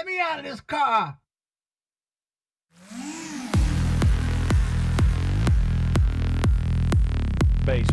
Let me out of this car. Bass.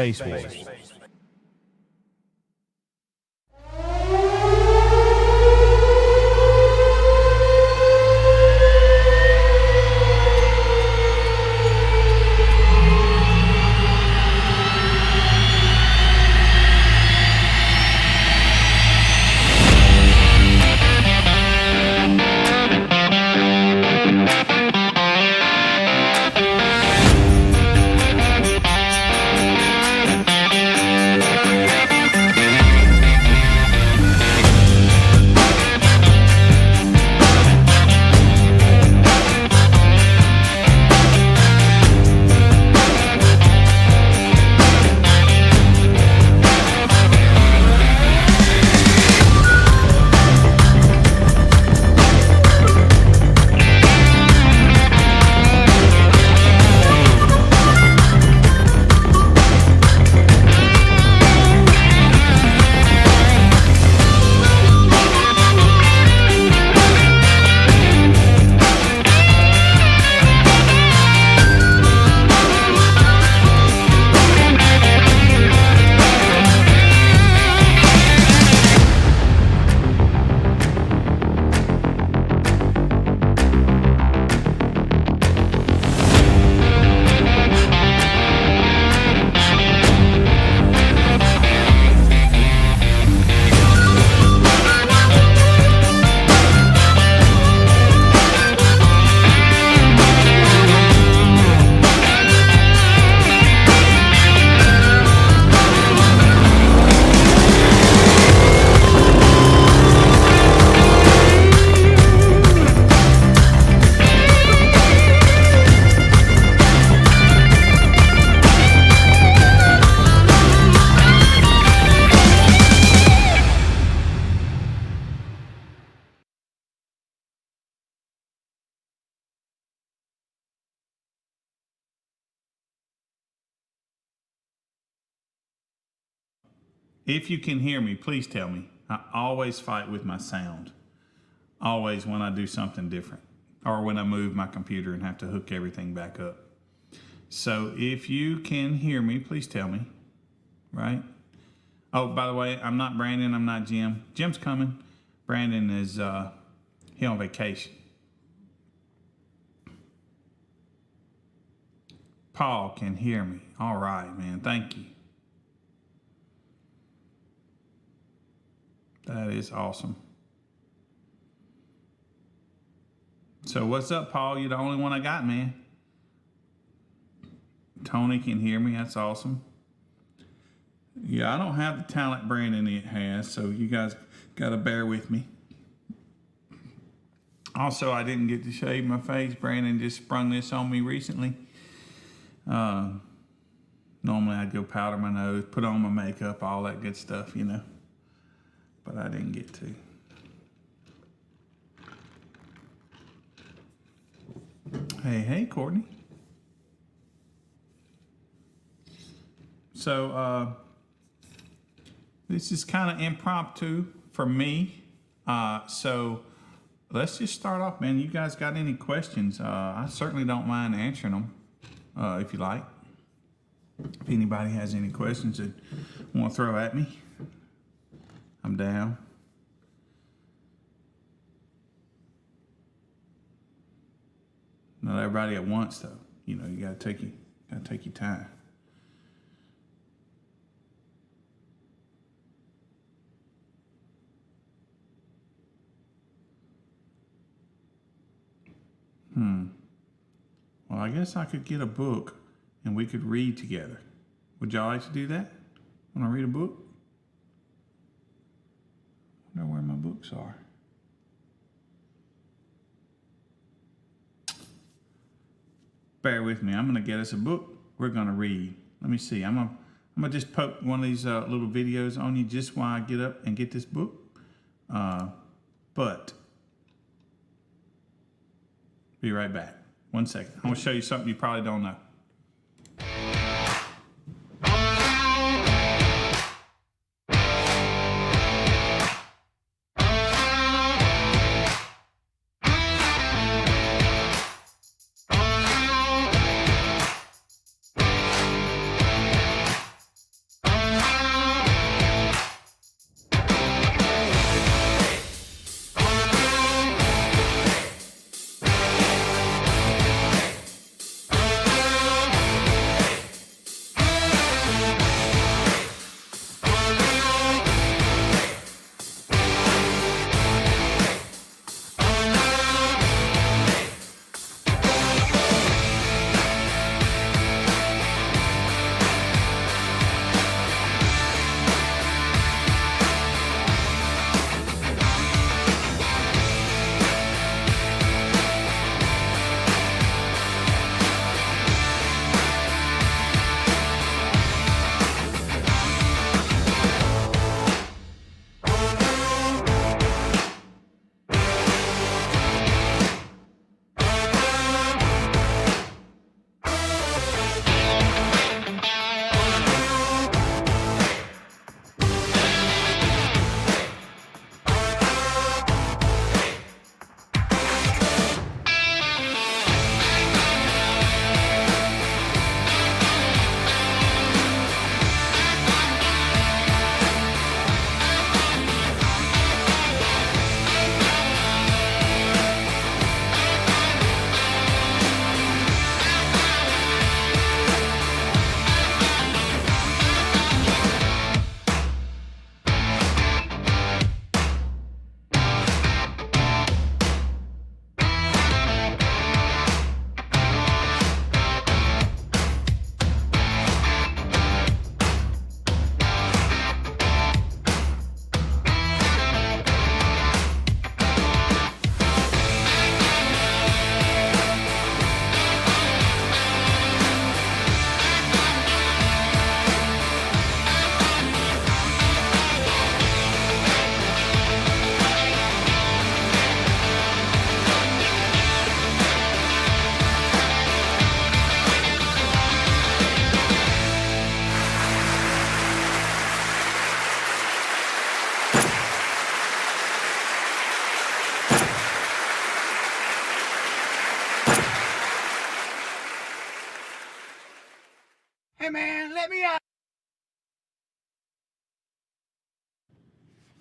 Bass. If you can hear me, please tell me. I always fight with my sound. Always when I do something different. Or when I move my computer and have to hook everything back up. So if you can hear me, please tell me. Right? Oh, by the way, I'm not Brandon. I'm not Jim. Jim's coming. Brandon is he on vacation. Paul can hear me. All right, man. Thank you. That is awesome. So what's up, Paul? You're the only one I got, man. Tony can hear me. That's awesome. Yeah, I don't have the talent Brandon has, so you guys got to bear with me. Also, I didn't get to shave my face. Brandon just sprung this on me recently. Normally I'd go powder my nose, put on my makeup, all that good stuff, you know. But I didn't get to. Hey, Courtney. So, this is kind of impromptu for me. So let's just start off, man. You guys got any questions? I certainly don't mind answering them, if you like. If anybody has any questions that want to throw at me, I'm down. Not everybody at once, though. You know, you gotta take your time. Well, I guess I could get a book and we could read together. Would y'all like to do that? Want to read a book? I wonder where my books are. Bear with me. I'm going to get us a book. We're going to read. Let me see. I'm gonna just poke one of these little videos on you just while I get up and get this book. But be right back. 1 second. I'm going to show you something you probably don't know.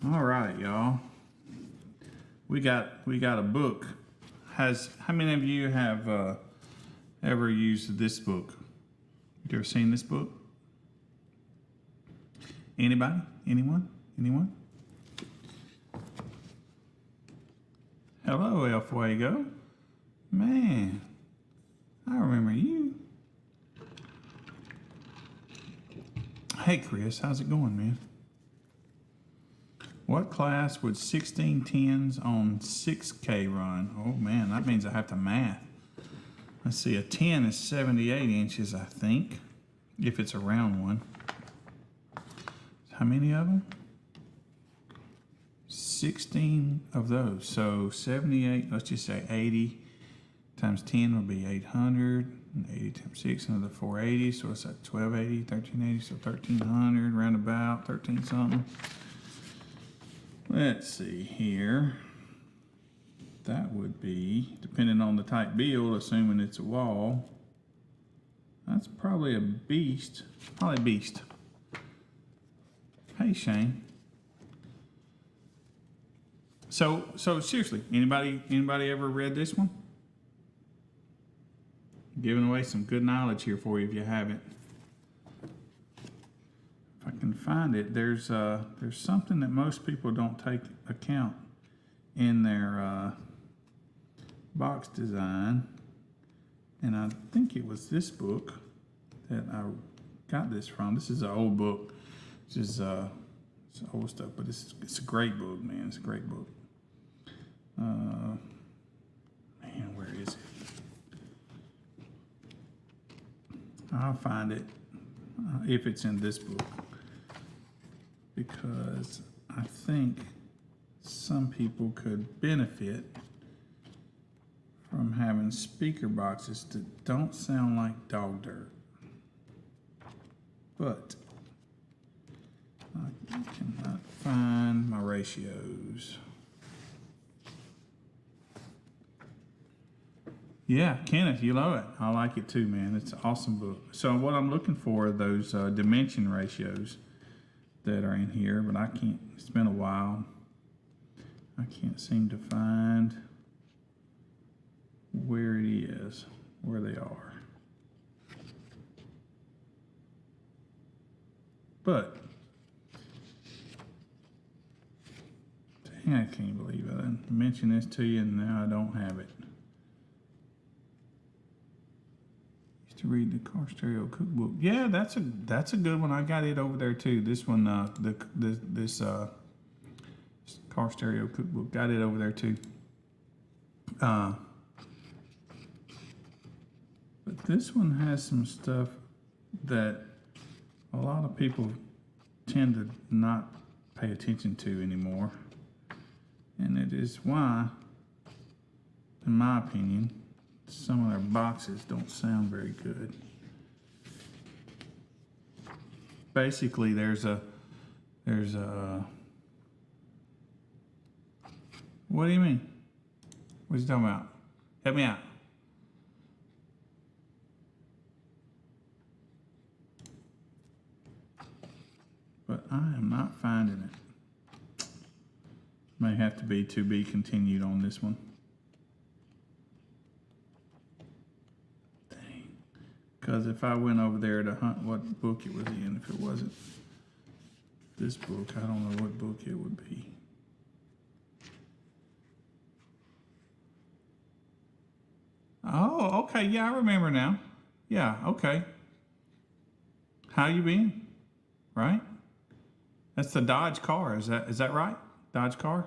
All right, y'all. We got a book. How many of you have ever used this book? You ever seen this book? Anybody? Anyone? Anyone? Hello, El Fuego. Man, I remember you. Hey, Chris, how's it going, man? What class would 16 tens on 6K run? Oh man, that means I have to math. Let's see, a 10 is 78 inches, I think, if it's a round one. How many of them? 16 of those. So 78, let's just say 80 times 10 would be 800. 80 times 6, another 480. So it's at 1280, 1380, so 1300, round about 13 something. Let's see here. That would be, depending on the type build, assuming it's a wall, that's probably a beast. Probably beast. Hey, Shane. So seriously, anybody ever read this one? Giving away some good knowledge here for you if you haven't. If I can find it, there's something that most people don't take account in their box design, and I think it was this book that I got this from. This is an old book. This is it's old stuff, but it's a great book, man. It's a great book. Man, where is it? I'll find it if it's in this book, because I think some people could benefit from having speaker boxes that don't sound like dog dirt. But I cannot find my ratios. Yeah, Kenneth, you love it. I like it too, man. It's an awesome book. So what I'm looking for are those dimension ratios that are in here, but I can't, it's been a while. I can't seem to find where it is, where they are. But, dang, I can't believe it. I mentioned this to you and now I don't have it. To read the Car Stereo Cookbook. Yeah, that's a good one. I got it over there too. This one, this Car Stereo Cookbook, got it over there too. But this one has some stuff that a lot of people tend to not pay attention to anymore, and it is why, in my opinion, some of their boxes don't sound very good. Basically, there's a, what do you mean? What are you talking about? Help me out. But I am not finding it. May have to be continued on this one. Because if I went over there to hunt what book it was in, if it wasn't this book, I don't know what book it would be. Oh, okay, yeah, I remember now. Yeah, okay. How you been? Right? That's the Dodge car. Is that right? Dodge car?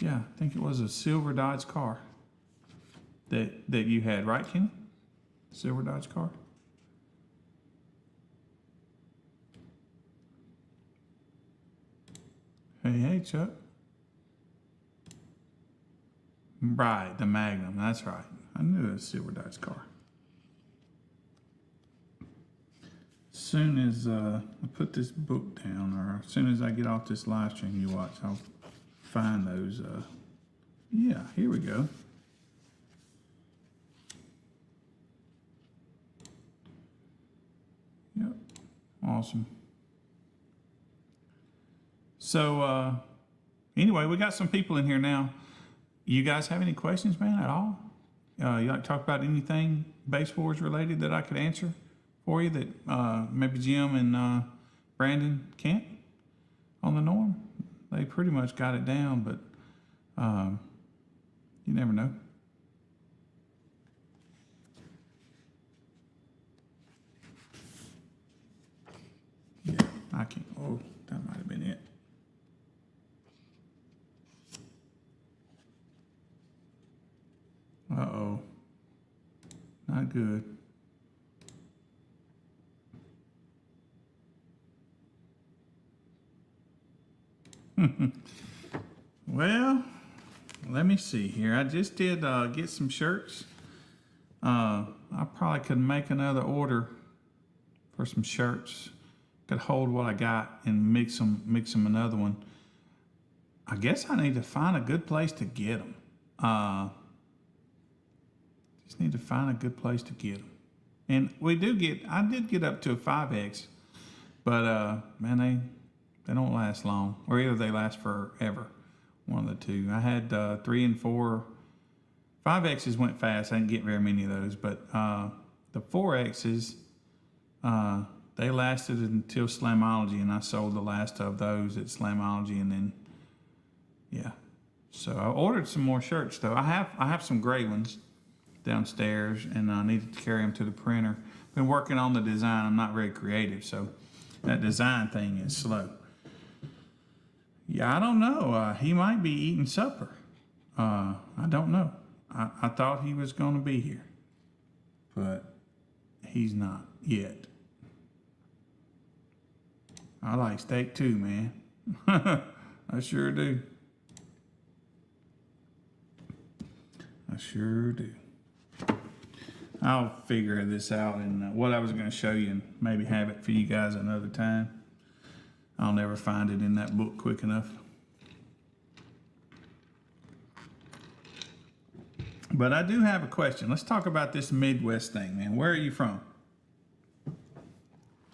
Yeah, I think it was a silver Dodge car that you had, right, Kenny? Silver Dodge car. Hey, Chuck. Right, the Magnum. That's right. I knew it was a silver Dodge car. As soon as I put this book down, or as soon as I get off this live stream you watch, I'll find those. Yeah, here we go. Awesome. So, anyway, we got some people in here now. You guys have any questions, man, at all? You like to talk about anything Base Wars related that I could answer for you that maybe Jim and Brandon can't on the norm? They pretty much got it down, but you never know. Yeah, I can't. Oh, that might have been it. Uh-oh. Not good. Well, let me see here. I just did get some shirts. I probably could make another order for some shirts. Could hold what I got and mix them another one. I guess I need to find a good place to get them. Just need to find a good place to get them. And I did get up to a 5X, but man, they don't last long, or either they last forever. One of the two. I had 3 and 4. 5Xs went fast. I didn't get very many of those, but the 4Xs, they lasted until Slamology, and I sold the last of those at Slamology, and then yeah. So I ordered some more shirts though. I have some gray ones downstairs, and I needed to carry them to the printer. Been working on the design. I'm not very creative, so that design thing is slow. Yeah, I don't know. He might be eating supper. I don't know. I thought he was going to be here, but he's not yet. I like steak too, man. I sure do. I sure do. I'll figure this out, and what I was going to show you and maybe have it for you guys another time. I'll never find it in that book quick enough. But I do have a question. Let's talk about this Midwest thing, man. Where are you from?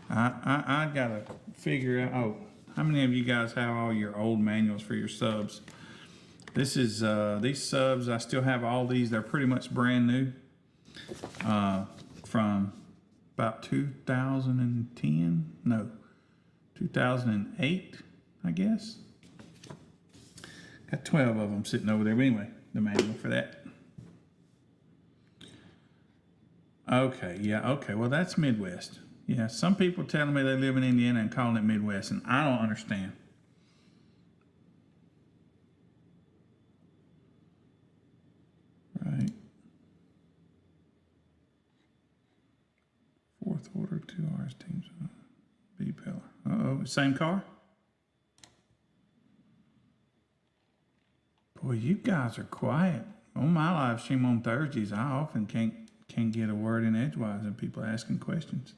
I gotta figure out. Oh, how many of you guys have all your old manuals for your subs? This is these subs. I still have all these. They're pretty much brand new. From about 2010. No. 2008, I guess. Got 12 of them sitting over there. But anyway, the manual for that. Okay, yeah, okay. Well, that's Midwest. Yeah, some people telling me they live in Indiana and calling it Midwest, and I don't understand. Right. Fourth order, 2 R's teams. B pillar. Uh-oh, same car? Boy, you guys are quiet. On my live stream on Thursdays, I often can't get a word in edgewise and people asking questions.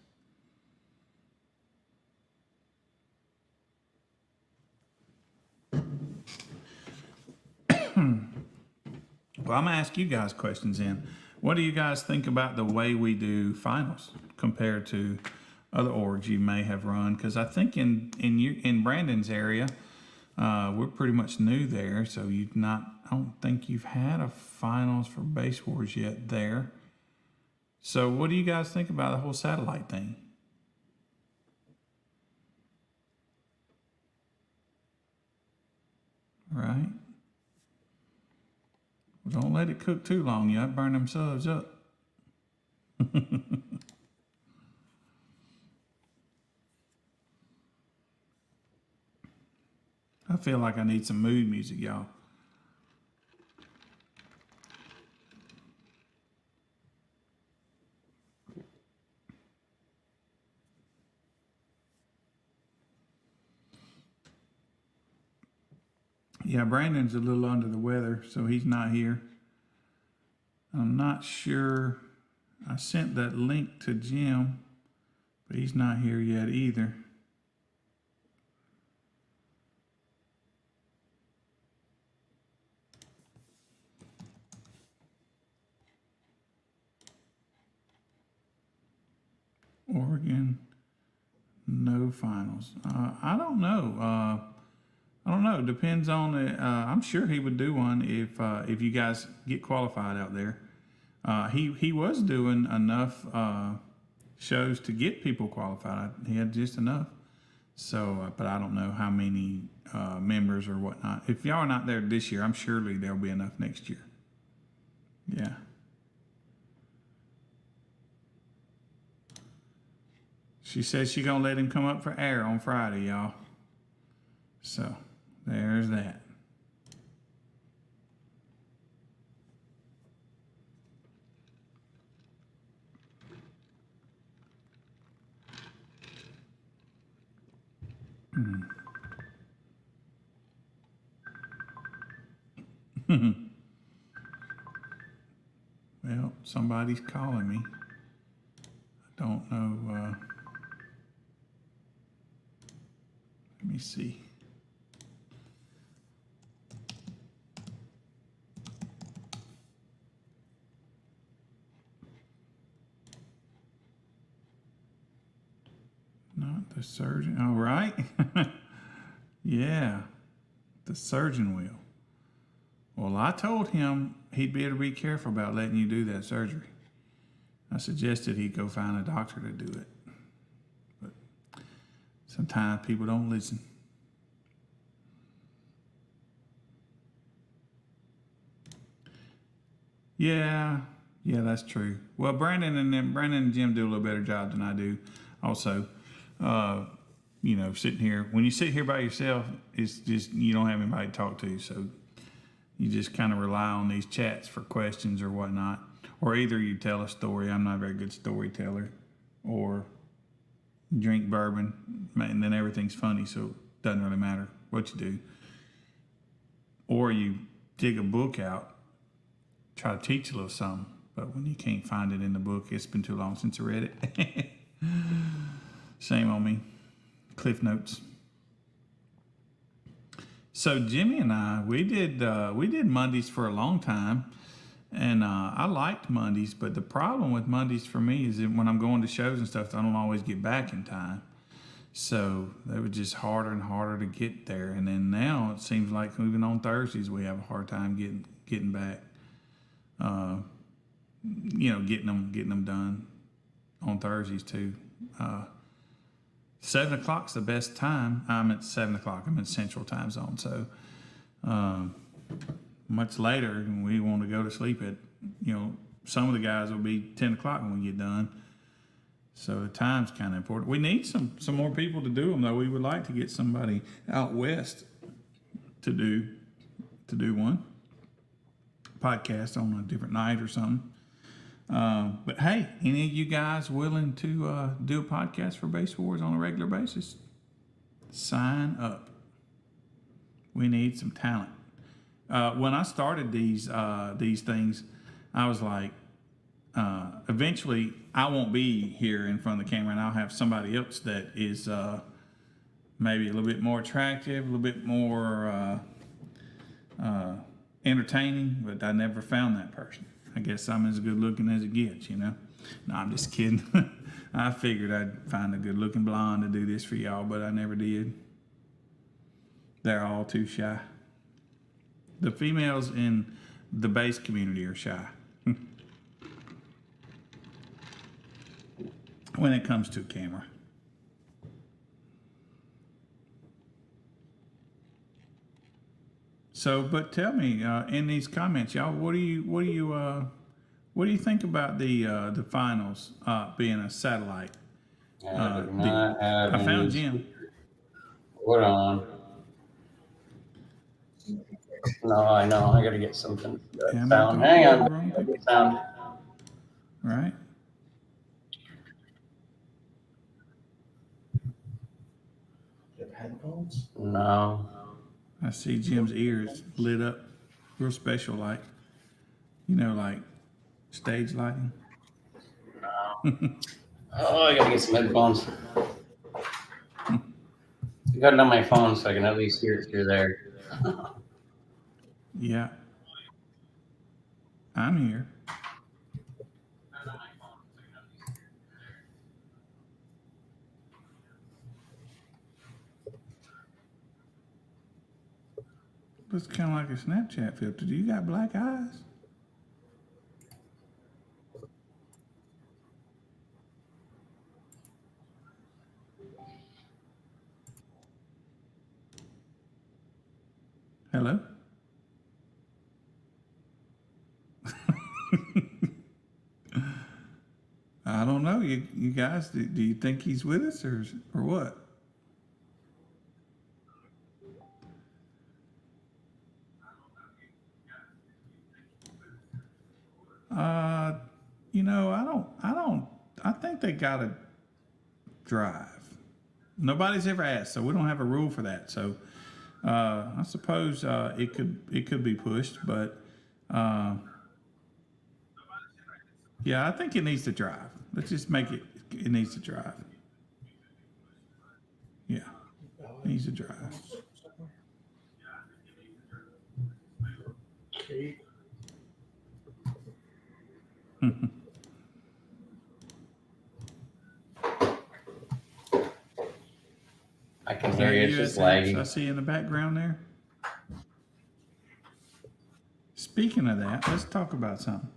Well, I'm gonna ask you guys questions then. What do you guys think about the way we do finals compared to other orgs you may have run? Because I think in Brandon's area, we're pretty much new there, so I don't think you've had a finals for Base Wars yet there. So what do you guys think about the whole satellite thing? Right? Well, don't let it cook too long. You might burn them subs up. I feel like I need some mood music, y'all. Yeah, Brandon's a little under the weather, so he's not here. I'm not sure. I sent that link to Jim, but he's not here yet either. Oregon, no no finals. I don't know. I don't know. Depends on the. I'm sure he would do one if you guys get qualified out there. He was doing enough shows to get people qualified. He had just enough. So, but I don't know how many members or whatnot. If y'all are not there this year, I'm surely there'll be enough next year. Yeah. She says she's gonna let him come up for air on Friday, y'all. So there's that. Well, somebody's calling me. I don't know. Let me see. Not the surgeon. All right. Yeah, the surgeon will. Well, I told him he'd better be careful about letting you do that surgery. I suggested he go find a doctor to do it. But sometimes people don't listen. Yeah, that's true. Well, Brandon and Jim do a little better job than I do. Also, sitting here, when you sit here by yourself, it's just, you don't have anybody to talk to. So you just kind of rely on these chats for questions or whatnot. Or either you tell a story, I'm not a very good storyteller, or drink bourbon, and then everything's funny, so it doesn't really matter what you do. Or you dig a book out, try to teach a little something, but when you can't find it in the book, it's been too long since I read it. Shame on me. Cliff Notes. So Jimmy and I, we did Mondays for a long time, and I liked Mondays. But the problem with Mondays for me is that when I'm going to shows and stuff, I don't always get back in time. So they were just harder and harder to get there. And then now it seems like even on Thursdays we have a hard time getting back. Getting them done on Thursdays too. 7 o'clock's the best time. I'm at 7 o'clock. I'm in Central Time Zone. So much later, and we want to go to sleep at, some of the guys will be 10 o'clock when we get done. So the time's kind of important. We need some more people to do them, though. We would like to get somebody out west to do one podcast on a different night or something. But hey, any of you guys willing to do a podcast for Base Wars on a regular basis? Sign up. We need some talent. When I started these things, I was like, eventually I won't be here in front of the camera, and I'll have somebody else that is maybe a little bit more attractive, a little bit more entertaining, but I never found that person. I guess I'm as good looking as it gets, No, I'm just kidding. I figured I'd find a good looking blonde to do this for y'all, but I never did. They're all too shy. The females in the bass community are shy. When it comes to a camera. So, but tell me in these comments, y'all, what do you think about the finals being a satellite? I found Jim. Hold on. No, I know. I gotta get something. Sound. Hang on. Sound. Right. You have headphones? No. I see Jim's ears lit up real special, like, like stage lighting. Oh, I gotta get some headphones. I got it on my phone so I can at least hear it through there. Yeah. I'm here. looks kind of like a Snapchat filter. Do you got black eyes? Hello? I don't know. You guys, do you think he's with us or what? I think they gotta drive. Nobody's ever asked, so we don't have a rule for that. So, I suppose, it could be pushed, but, yeah, I think it needs to drive. Let's just make it needs to drive. Yeah, it needs to drive. Okay. I can Is hear that you. It's just USX I lagging. see in the background there? Speaking of that, let's talk about something.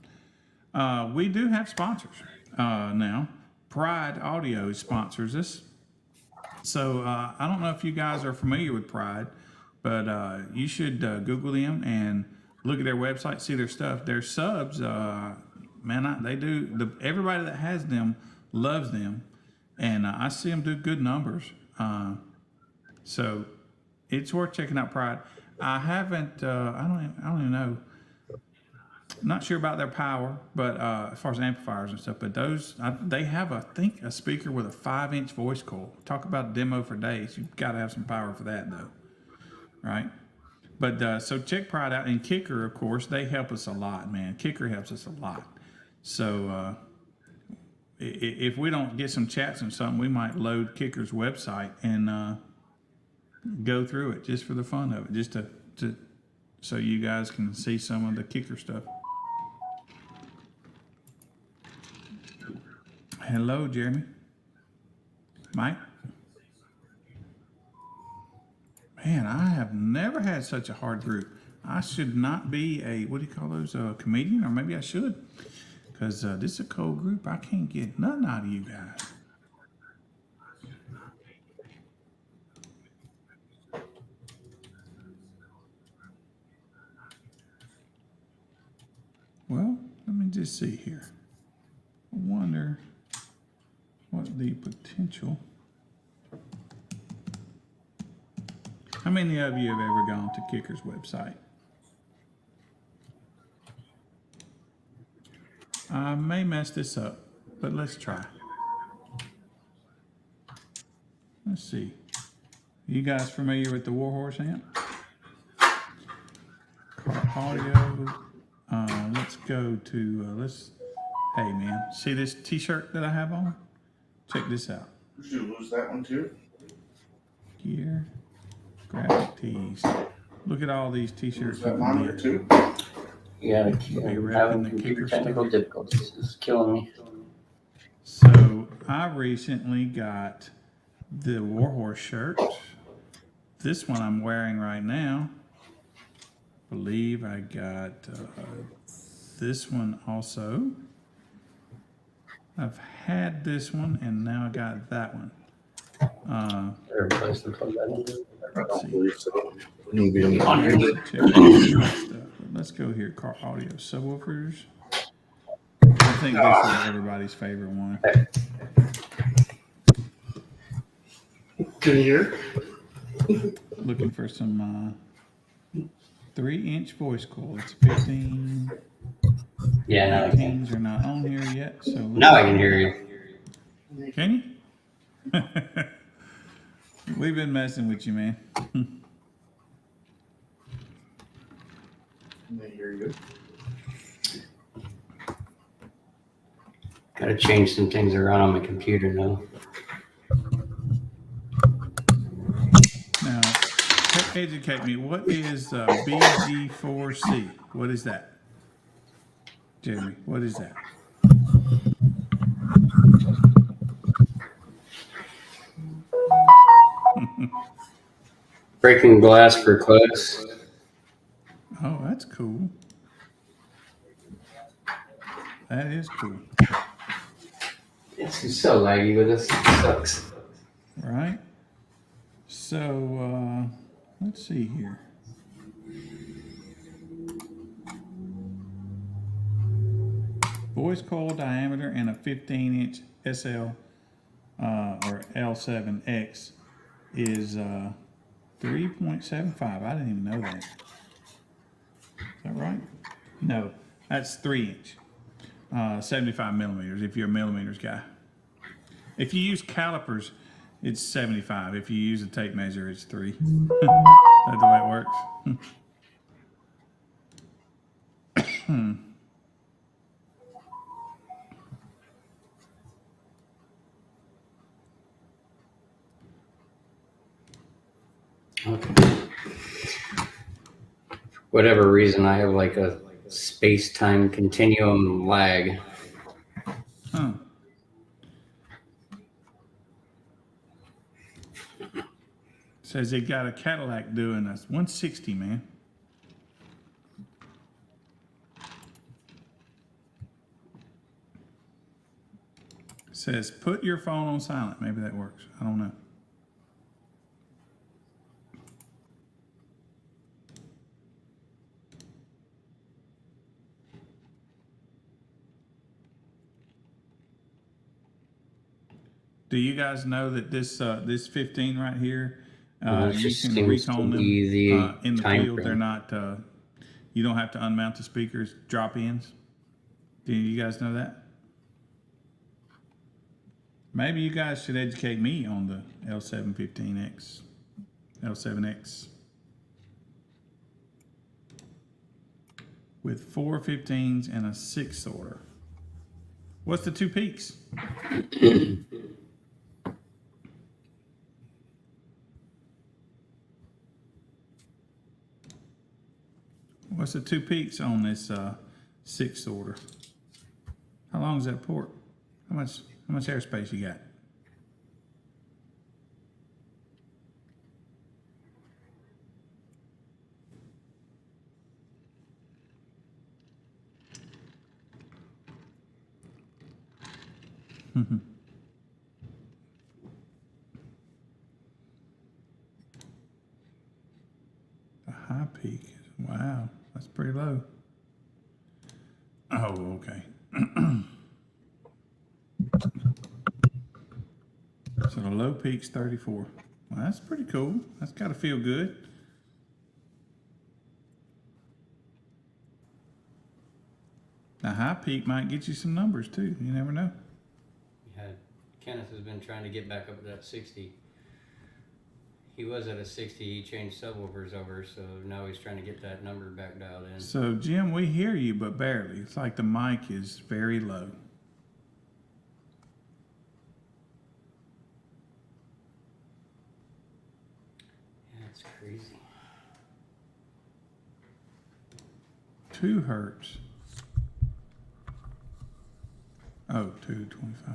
We do have sponsors now. Pride Audio sponsors us. So I don't know if you guys are familiar with Pride, but you should Google them and look at their website, see their stuff. Their subs, they do. Everybody that has them loves them, and I see them do good numbers. So it's worth checking out Pride. I haven't. I don't even know. Not sure about their power, but as far as amplifiers and stuff, but they have I think a speaker with a 5-inch voice coil. Talk about a demo for days. You've got to have some power for that though, right? But so check Pride out, and Kicker, of course, they help us a lot, man. Kicker helps us a lot. So if we don't get some chats and something, we might load Kicker's website and go through it just for the fun of it, just to so you guys can see some of the Kicker stuff. Hello, Jeremy. Mike? Man, I have never had such a hard group. I should not be what do you call those, a comedian? Or maybe I should. Because this is a cold group. I can't get nothing out of you guys. Well, let me just see here. I wonder what the potential. How many of you have ever gone to Kicker's website? I may mess this up, but let's try. Let's see. You guys familiar with the Warhorse amp? Car audio. Let's go to, hey man, see this t-shirt that I have on? Check this out. Did you lose that one too? Gear, graphic tees. Look at all these t-shirts. Lose that monitor too? Yeah, Be I'm wrapping having the computer Kicker technical sticker. difficulties. It's killing me. So I recently got the Warhorse shirt. This one I'm wearing right now. Believe I got this one also. I've had this one and now I got that one. Replace the plug that in. I don't believe so. It'll be on the On monitor. here. Check out this stuff. Let's go here. Car audio subwoofers. I think this is everybody's favorite one. Can you hear? Looking for some 3-inch voice coil. It's 15. Yeah, now I can. 18s are not on here yet. So Now I can hear you. Can you? We've been messing with you, man. Can they hear you? Got to change some things around on my computer now. Now, educate me. What is BG4C? What is that? Jeremy, what is that? Breaking glass for clicks. Oh, that's cool. That is cool, It's so laggy with this. It sucks. right? So, let's see here. Voice coil diameter and a 15-inch SL or L7X is 3.75. I didn't even know that. Is that right? No, that's 3-inch. 75 millimeters if you're a millimeters guy. If you use calipers, it's 75. If you use a tape measure, it's 3. That's the way it works. Okay. Whatever reason, I have like a space-time continuum lag. Huh. Says they got a Cadillac doing us 160, man. Says put your phone on silent. Maybe that works. I don't know. Do you guys know that this 15 right here, It you just can seems to recone them be the in the time field? frame. They're not. You don't have to unmount the speakers, drop ins. Do you guys know that? Maybe you guys should educate me on the L715X, L7X. With 4 15s and a 6th order. What's the 2 peaks? What's the 2 peaks on this 6th order? How long is that port? How much airspace you got? The high peak. Wow, that's pretty low. Oh, okay. So the low peak's 34. Well, that's pretty cool. That's got to feel good. The high peak might get you some numbers too. You never know. Yeah, Kenneth has been trying to get back up to that 60. He was at a 60. He changed subwoofers over, so now he's trying to get that number back dialed in. So, Jim, we hear you, but barely. It's like the mic is very low. Yeah, it's crazy. 2 hertz. Oh, 225.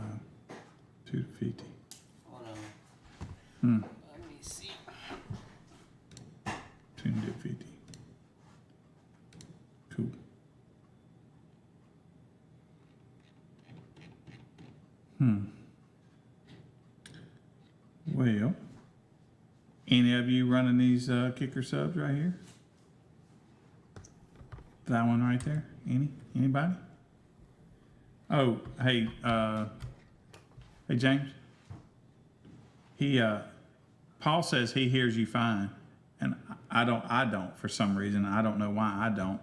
250. Hold on. Hmm. Let me see. Tuned at 50. Cool. Well, any of you running these kicker subs right here? That one right there? Anybody? Oh, hey, hey James. Paul says he hears you fine, and I don't for some reason. I don't know why I don't.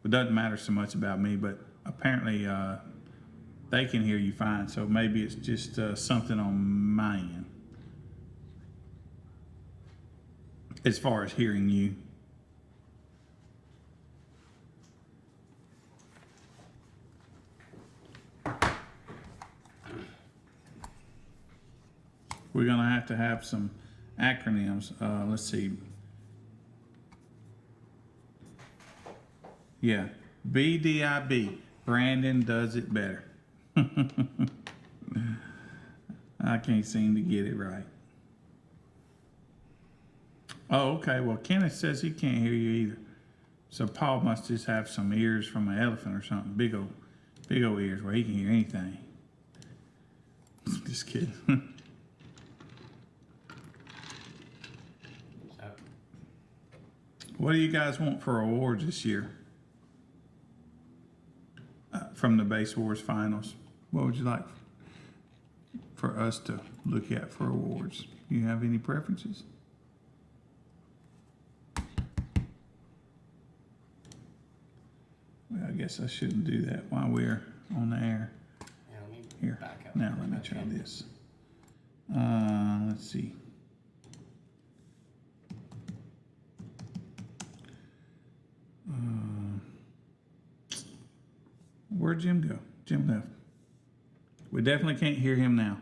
It doesn't matter so much about me, but apparently they can hear you fine. So maybe it's just something on my end as far as hearing you. We're going to have some acronyms. Let's see. Yeah. BDIB. Brandon does it better. I can't seem to get it right. Oh, okay. Well, Kenneth says he can't hear you either. So Paul must just have some ears from an elephant or something. Big old ears where he can hear anything. Just kidding. So, What do you guys want for awards this year? From the Base Wars finals, what would you like for us to look at for awards? Do you have any preferences? Well, I guess I shouldn't do that while we're on the air. yeah, let me Here, back up. now let me try this. Let's see. Where'd Jim go? Jim left. We definitely can't hear him now.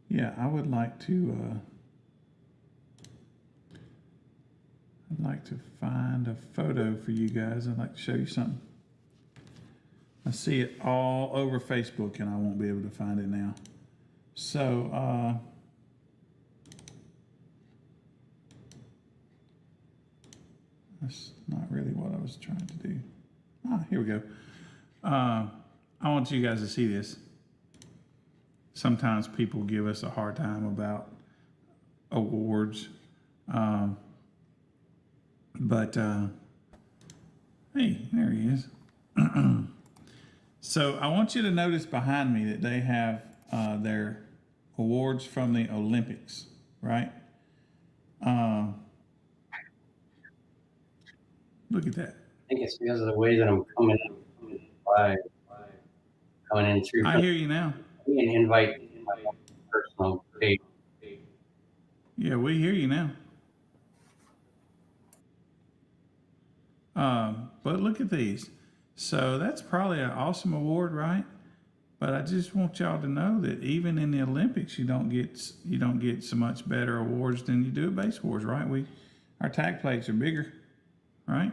Yeah, I would like to. I'd like to find a photo for you guys. I'd like to show you something. I see it all over Facebook and I won't be able to find it now. So, that's not really what I was trying to do. Here we go. I want you guys to see this. Sometimes people give us a hard time about awards. But hey, there he is. So I want you to notice behind me that they have their awards from the Olympics, right? Look at that. I think it's because of the way that I'm coming in through. I hear you now. You can invite my personal page. Yeah, we hear you now. But look at these. So that's probably an awesome award, right? But I just want y'all to know that even in the Olympics, you don't get so much better awards than you do at Base Wars, right? Our tag plates are bigger, right?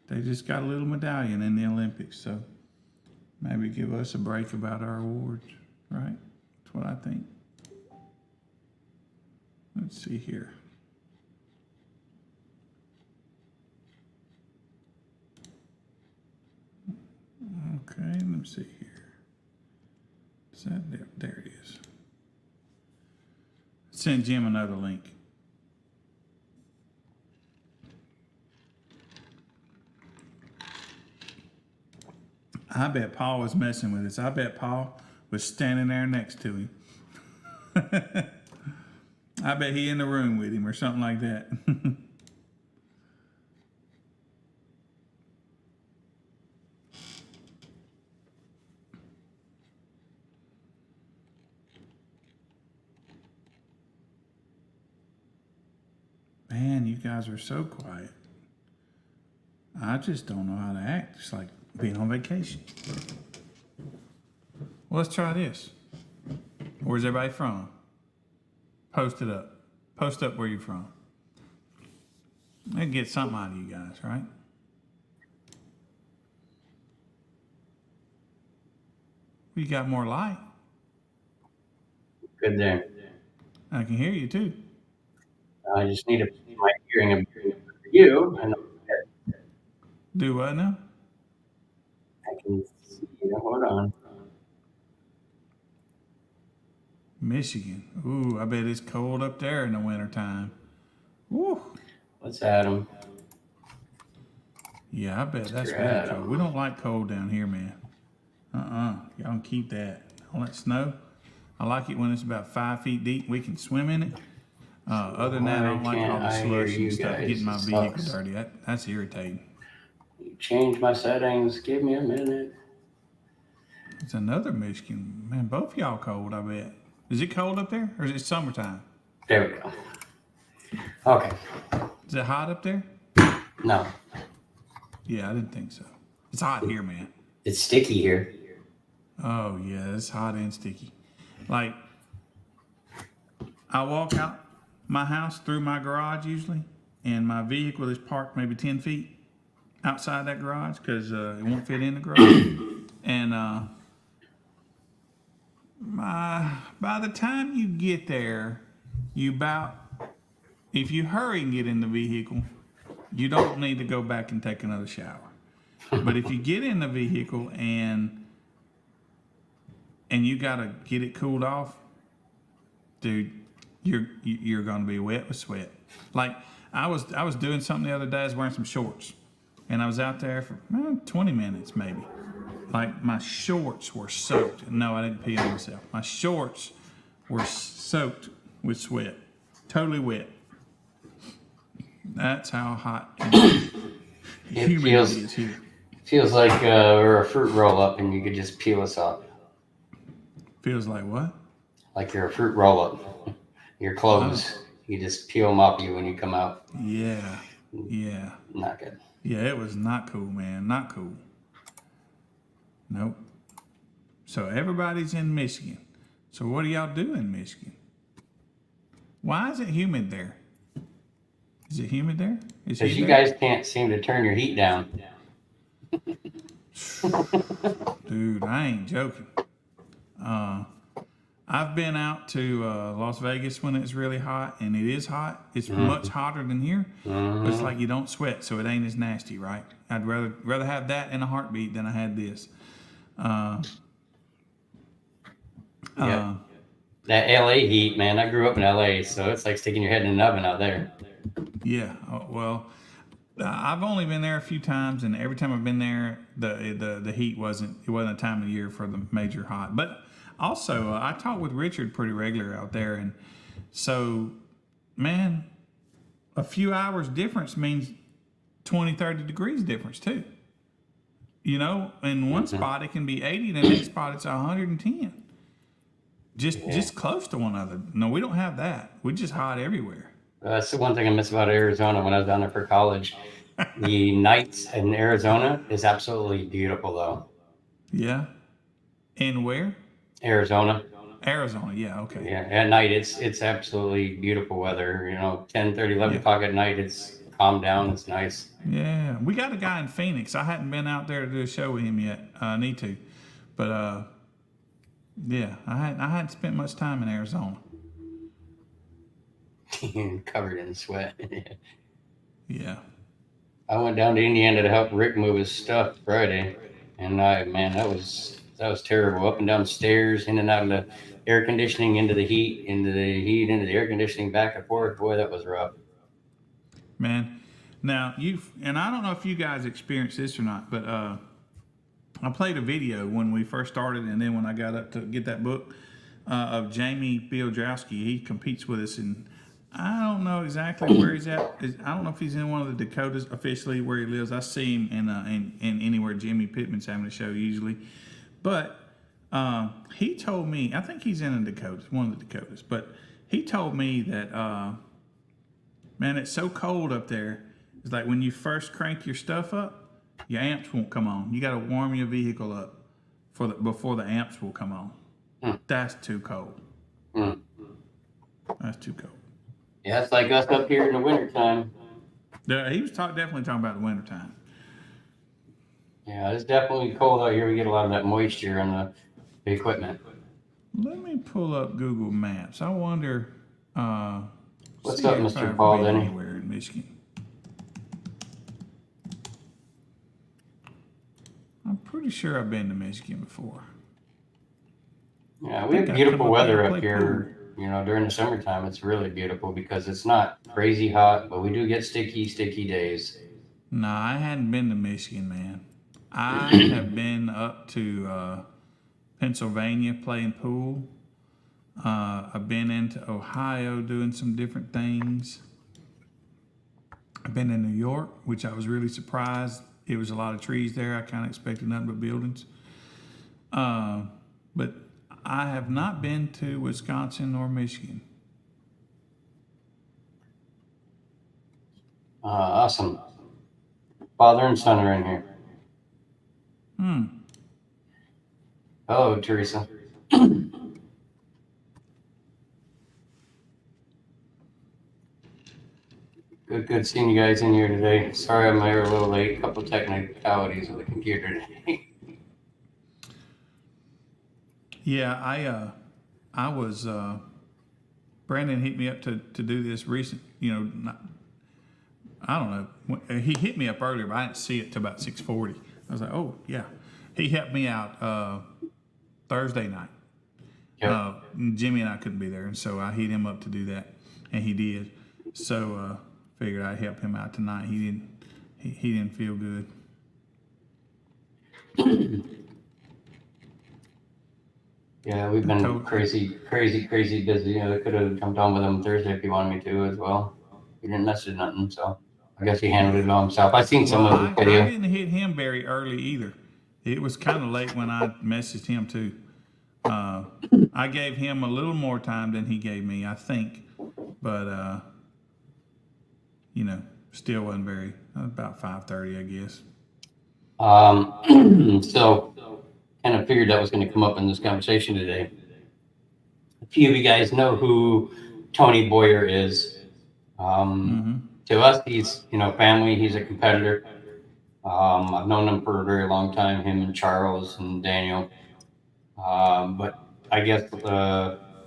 They just got a little medallion in the Olympics, so maybe give us a break about our awards, right? That's what I think. Let's see here. Okay, let me see here. Is that there? There it is. Send Jim another link. I bet Paul was messing with us. I bet Paul was standing there next to him. I bet he in the room with him or something like that. Man, you guys are so quiet. I just don't know how to act. It's like being on vacation. Well, let's try this. Where's everybody from? Post it up. Post up where you're from. And get something out of you guys, right? You got more light. Good there. I can hear you too. I just need my hearing for you. And Do what now? I can see you. Hold on. Michigan. Ooh, I bet it's cold up there in the wintertime. Woo. What's Adam? Yeah, I bet that's Mr. really Adam. cold. We don't like cold down here, man. Y'all can keep that. All that snow. I like it when it's about 5 feet deep. We can swim in it. Other than that, I don't like all the I hear slush you and stuff guys. getting my It vehicle sucks. dirty. That's irritating. You change my settings. Give me a minute. It's another Michigan. Man, both y'all cold, I bet. Is it cold up there or is it summertime? There we go. Okay. Is it hot up there? No, Yeah, I didn't think so. It's hot here, man. it's sticky here. Oh, yeah, it's hot and sticky. Like, I walk out my house through my garage usually, and my vehicle is parked maybe 10 feet outside that garage because it won't fit in the garage. And by the time you get there, if you hurry and get in the vehicle, you don't need to go back and take another shower. But if you get in the vehicle and you gotta get it cooled off, dude, you're gonna be wet with sweat. Like I was doing something the other day. I was wearing some shorts, and I was out there for 20 minutes maybe. Like my shorts were soaked. No, I didn't pee on myself. My shorts were soaked with sweat, totally wet. That's how hot humidity is here. Feels like we're a fruit roll up and you could just peel us up. Feels like what? Like you're a fruit roll up. Your clothes, you just peel them off you when you come out. Yeah. Not good. Yeah, it was not cool, man. Not cool. Nope. So everybody's in Michigan. So what do y'all do in Michigan? Why is it humid there? Is it humid there? Because you guys can't seem to turn your heat down. Dude, I ain't joking. I've been out to Las Vegas when it's really hot, and it is hot. It's much hotter than here. But it's like you don't sweat, so it ain't as nasty, right? I'd rather have that in a heartbeat than I had this. Yeah. That LA heat, man. I grew up in LA, so it's like sticking your head in an oven out there. Yeah. Well, I've only been there a few times, and every time I've been there, the heat wasn't a time of year for the major hot. But also, I talk with Richard pretty regular out there, and so, man, a few hours difference means 20, 30 degrees difference too. You know, in one spot it can be 80, and the next spot it's 110. Just close to one another. No, we don't have that. We're just hot everywhere. That's the one thing I miss about Arizona when I was down there for college. The nights in Arizona is absolutely beautiful, though. Yeah. And where? Arizona. Arizona, yeah, okay. Yeah, at night it's absolutely beautiful weather. You know, 10, 30, 11 o'clock at night, it's calmed down. It's nice. Yeah, we got a guy in Phoenix. I hadn't been out there to do a show with him yet. I need to. But, yeah, I hadn't spent much time in Arizona. Covered in sweat. Yeah. I went down to Indiana to help Rick move his stuff Friday, and that was terrible. Up and down stairs, in and out of the air conditioning, into the heat, into the air conditioning, back and forth. Boy, that was rough. Man, now and I don't know if you guys experienced this or not, but I played a video when we first started, and then when I got up to get that book of Jamie Bieldraowski. He competes with us, and I don't know exactly where he's at. I don't know if he's in one of the Dakotas officially where he lives. I see him in anywhere Jimmy Pittman's having a show usually. But he told me, I think he's in the Dakotas, one of the Dakotas. But he told me that, man, it's so cold up there. It's like when you first crank your stuff up, your amps won't come on. You got to warm your vehicle up before the amps will come on. That's too cold. That's too cold. Yeah, it's like us up here in the wintertime. Yeah, he was definitely talking about the wintertime. Yeah, it's definitely cold out here. We get a lot of that moisture on the equipment. Let me pull up Google Maps. I wonder. What's up, Mr. Paul Denny? Anywhere in Michigan. I'm pretty sure I've been to Michigan before. Yeah, we have beautiful weather up here. You know, during the summertime, it's really beautiful because it's not crazy hot, but we do get sticky days. No, I hadn't been to Michigan, man. I have been up to Pennsylvania playing pool. I've been into Ohio doing some different things. I've been in New York, which I was really surprised. It was a lot of trees there. I kind of expected nothing but buildings. But I have not been to Wisconsin or Michigan. Awesome. Father and son are in here. Hello, Teresa. Good seeing you guys in here today. Sorry I'm here a little late. A couple technicalities with the computer today. Yeah, I was, Brandon hit me up to do this recent, I don't know. He hit me up earlier, but I didn't see it till about 6:40. I was like, oh yeah. He helped me out Thursday night. Yep. Jimmy and I couldn't be there, and so I hit him up to do that, and he did. So figured I'd help him out tonight. He didn't feel good. Yeah, we've been crazy busy. I could have jumped on with him Thursday if he wanted me to as well. He didn't message nothing, so I guess he handled it all himself. I seen some of the video. I didn't hit him very early either. It was kind of late when I messaged him too. I gave him a little more time than he gave me, I think, but still wasn't very. About 5:30, I guess. So kind of figured that was going to come up in this conversation today. A few of you guys know who Tony Boyer is. To us, he's family. He's a competitor. I've known him for a very long time. Him and Charles and Daniel. But I guess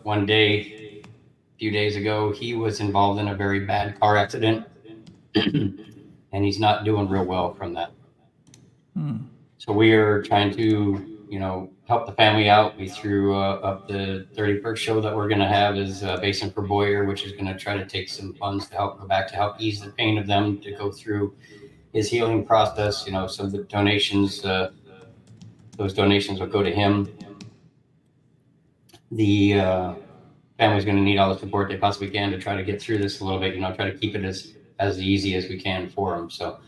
one day, a few days ago, he was involved in a very bad car accident, and he's not doing real well from that. So we are trying to, help the family out. We threw up the 31st show that we're going to have is Basin for Boyer, which is going to try to take some funds to help go back to help ease the pain of them to go through his healing process. Some of the donations, those donations will go to him. The family's going to need all the support they possibly can to try to get through this a little bit, try to keep it as easy as we can for them. So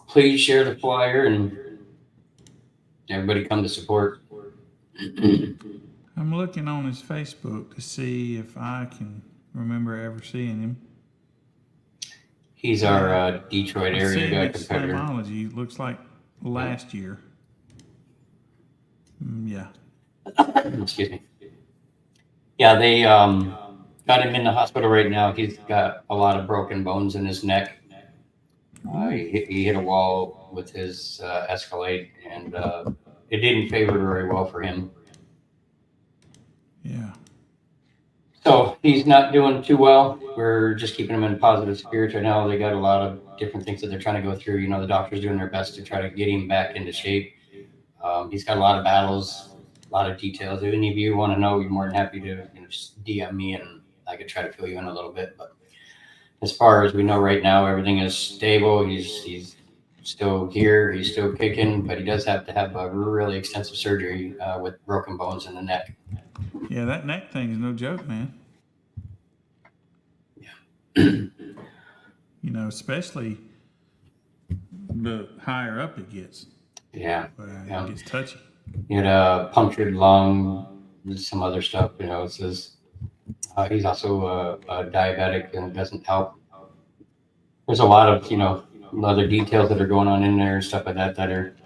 please share the flyer and everybody come to support. I'm looking on his Facebook to see if I can remember ever seeing him. He's our Detroit area guy competitor. Slimology looks like last year. Yeah. Excuse me. Yeah, they got him in the hospital right now. He's got a lot of broken bones in his neck. He hit a wall with his Escalade, and it didn't favor very well for him. Yeah. So he's not doing too well. We're just keeping him in positive spirits right now. They got a lot of different things that they're trying to go through. The doctor's doing their best to try to get him back into shape. He's got a lot of battles, a lot of details. If any of you want to know, you're more than happy to just DM me, and I could try to fill you in a little bit. But as far as we know right now, everything is stable. He's still here. He's still kicking, but he does have to have a really extensive surgery with broken bones in the neck. Yeah, that neck thing is no joke, man. Yeah. Especially the higher up it gets. Yeah. It gets touchy. He had a punctured lung, some other stuff. It says he's also a diabetic, and it doesn't help. There's a lot of other details that are going on in there and stuff like that are.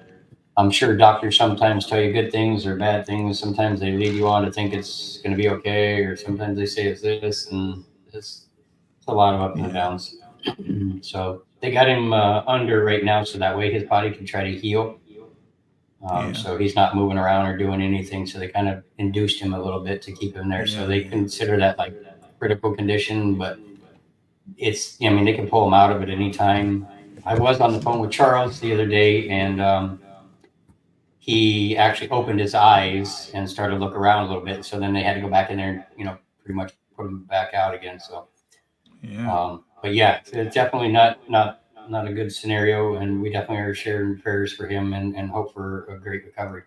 I'm sure doctors sometimes tell you good things or bad things. Sometimes they lead you on to think it's going to be okay, or sometimes they say it's this, and it's a lot of ups and downs. So they got him under right now, so that way his body can try to heal. So he's not moving around or doing anything. So they kind of induced him a little bit to keep him there. So they consider that like critical condition, but they can pull him out of it anytime. I was on the phone with Charles the other day, and he actually opened his eyes and started to look around a little bit. So then they had to go back in there and, pretty much put him back out again. So, but yeah, it's definitely not a good scenario, and we definitely are sharing prayers for him and hope for a great recovery.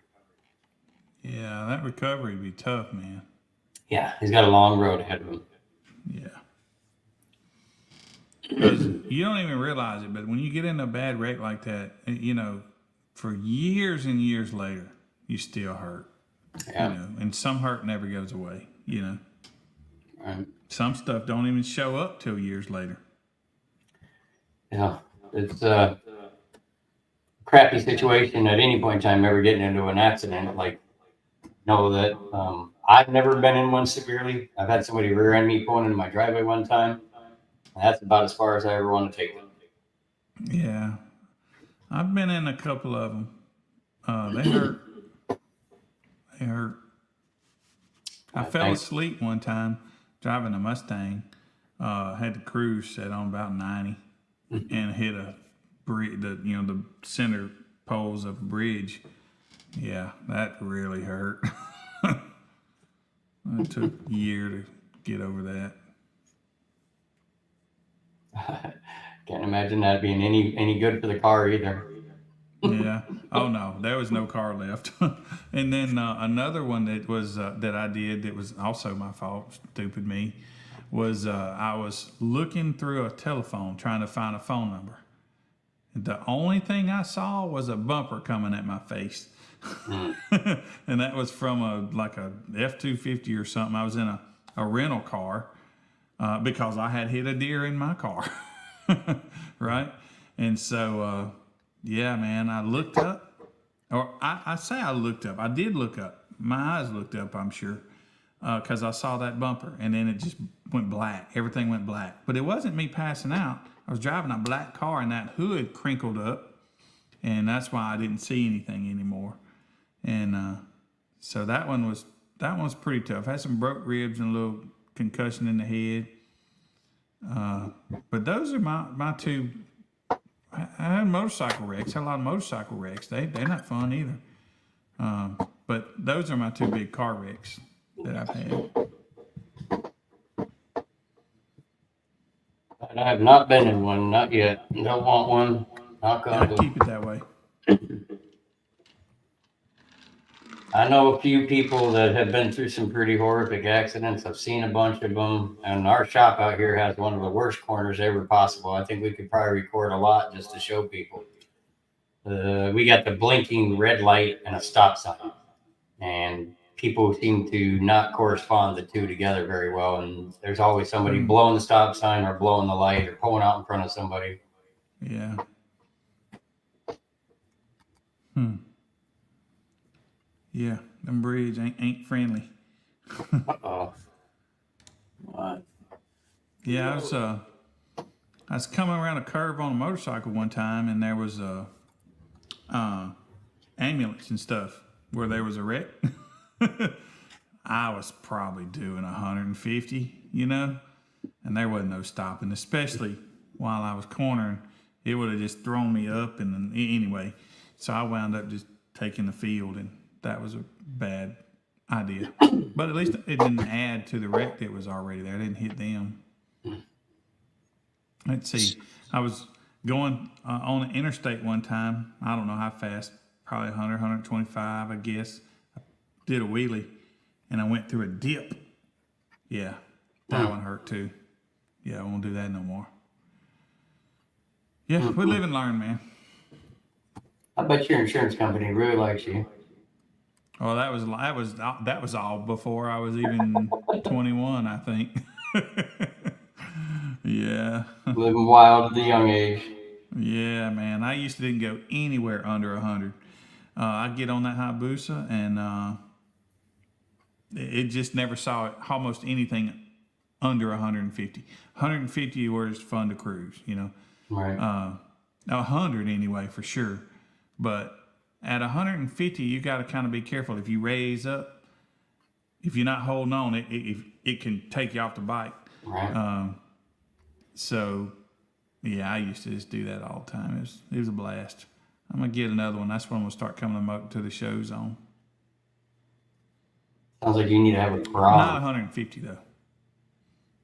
Yeah, that recovery would be tough, man. Yeah, he's got a long road ahead of him. Yeah. Because you don't even realize it, but when you get in a bad wreck like that, for years and years later, you still hurt. Yeah. And some hurt never goes away, Right. Some stuff don't even show up till years later. Yeah, it's a crappy situation at any point in time ever getting into an accident. Like know that I've never been in one severely. I've had somebody rear-end me pulling into my driveway one time. And that's about as far as I ever want to take them. Yeah, I've been in a couple of them. They hurt. They hurt. I fell Thanks. asleep one time driving a Mustang. Had the cruise set on about 90 and hit a the center poles of a bridge. Yeah, that really hurt. It took a year to get over that. Can't imagine that being any good for the car either. Yeah. Oh no, there was no car left. And then another one that was that I did that was also my fault. Stupid me. Was I was looking through a telephone trying to find a phone number. The only thing I saw was a bumper coming at my face. And that was from a F-250 or something. I was in a rental car because I had hit a deer in my car. Right? And so, yeah, man, I looked up. Or I say I looked up. I did look up. My eyes looked up, I'm sure. Because I saw that bumper. And then it just went black. Everything went black. But it wasn't me passing out. I was driving a black car and that hood crinkled up. And that's why I didn't see anything anymore. And so that one was pretty tough. I had some broke ribs and a little concussion in the head. But those are my two. I had motorcycle wrecks. Had a lot of motorcycle wrecks. They're not fun either. But those are my two big car wrecks that I've had. And I have not been in one, not yet. Don't want one. Knock Yeah, on wood. keep it that way. I know a few people that have been through some pretty horrific accidents. I've seen a bunch of them, and our shop out here has one of the worst corners ever possible. I think we could probably record a lot just to show people. We got the blinking red light and a stop sign, and people seem to not correspond the two together very well. And there's always somebody blowing the stop sign or blowing the light or pulling out in front of somebody. Yeah. Yeah, them bridge ain't friendly. Uh-oh. What? Yeah, I was coming around a curve on a motorcycle one time, and there was a ambulance and stuff where there was a wreck. I was probably doing 150, and there wasn't no stopping, especially while I was cornering. It would have just thrown me up, and then, anyway, so I wound up just taking the field, and that was a bad idea. But at least it didn't add to the wreck that was already there. It didn't hit them. Let's see. I was going on the interstate one time. I don't know how fast, probably 100, 125, I guess. I did a wheelie, and I went through a dip. Yeah, that one hurt too. Yeah, I won't do that no more. Yeah, we live and learn, man. I bet your insurance company really likes you. Well, that was all before I was even 21, I think. Yeah. Living wild at a young age. Yeah, man. I used to didn't go anywhere under 100. I'd get on that Hayabusa, and it just never saw almost anything under 150. 150 was fun to cruise, Right. 100 anyway, for sure. But at 150, you got to kind of be careful. If you raise up, if you're not holding on, it can take you off the bike. Right. So, yeah, I used to just do that all the time. It was a blast. I'm gonna get another one. That's when we'll start coming up to the shows on. Sounds like you need to have a Not prom. 150 though.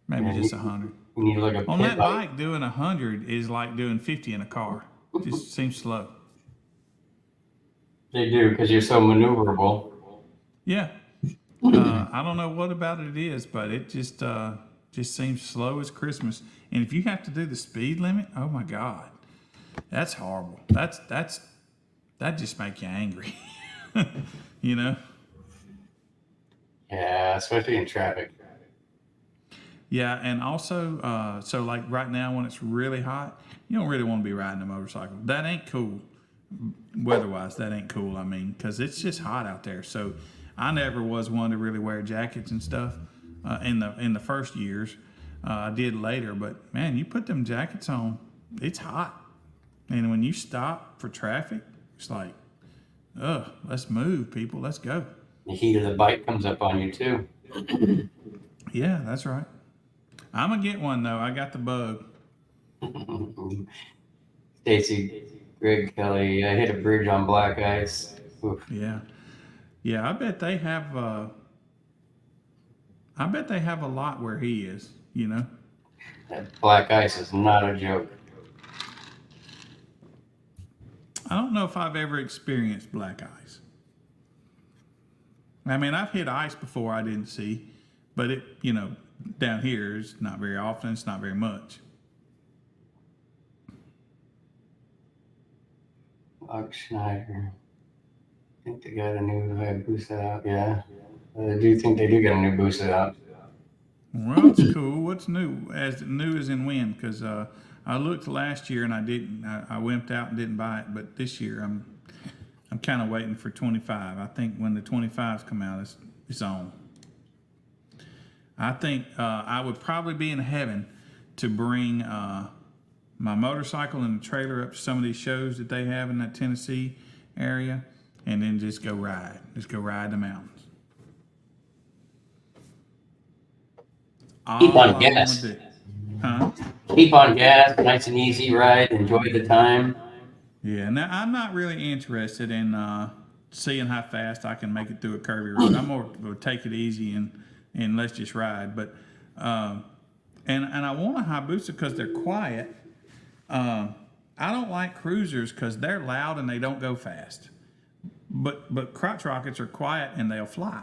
Maybe Yeah, just 100. You need like a On pit that bike, doing 100 is like doing 50 in a car. Just seems slow. They do because you're so maneuverable. Yeah. I don't know what about it is, but it just seems slow as Christmas. And if you have to do the speed limit, oh my God, that's horrible. That just makes you angry. Yeah, especially in traffic. Yeah, and also, so like right now when it's really hot, you don't really want to be riding a motorcycle. That ain't cool. Weather-wise, that ain't cool. I mean, because it's just hot out there. So I never was one to really wear jackets and stuff in the first years. I did later, but man, you put them jackets on, it's hot, and when you stop for traffic, it's like, ugh, let's move, people, let's go. The heat of the bike comes up on you too. Yeah, that's right. I'm gonna get one though. I got the bug. Stacy, Greg Kelly, I hit a bridge on black ice. Oof. Yeah, yeah. I bet they have. I bet they have a lot where he is. You know. That black ice is not a joke. I don't know if I've ever experienced black ice. I mean, I've hit ice before I didn't see, but it, you know, down here is not very often. It's not very much. Mark Schneider. I think they got a new Hayabusa out. Yeah. I do think they do get a new Busa out. Well, it's cool. What's new? As new as in when? Because I looked last year and I didn't. I wimped out and didn't buy it. But this year I'm kind of waiting for 25. I think when the 25s come out, it's on. I think I would probably be in heaven to bring my motorcycle and the trailer up to some of these shows that they have in that Tennessee area, and then just go ride. Just go ride the mountains. Keep All on I wanna gas. do. Huh? Keep on gas, nice and easy ride, enjoy the time. Yeah, now I'm not really interested in seeing how fast I can make it through a curvy road. I'm more to take it easy and let's just ride. But and I want a Hayabusa because they're quiet. I don't like cruisers because they're loud and they don't go fast. But crotch rockets are quiet and they'll fly.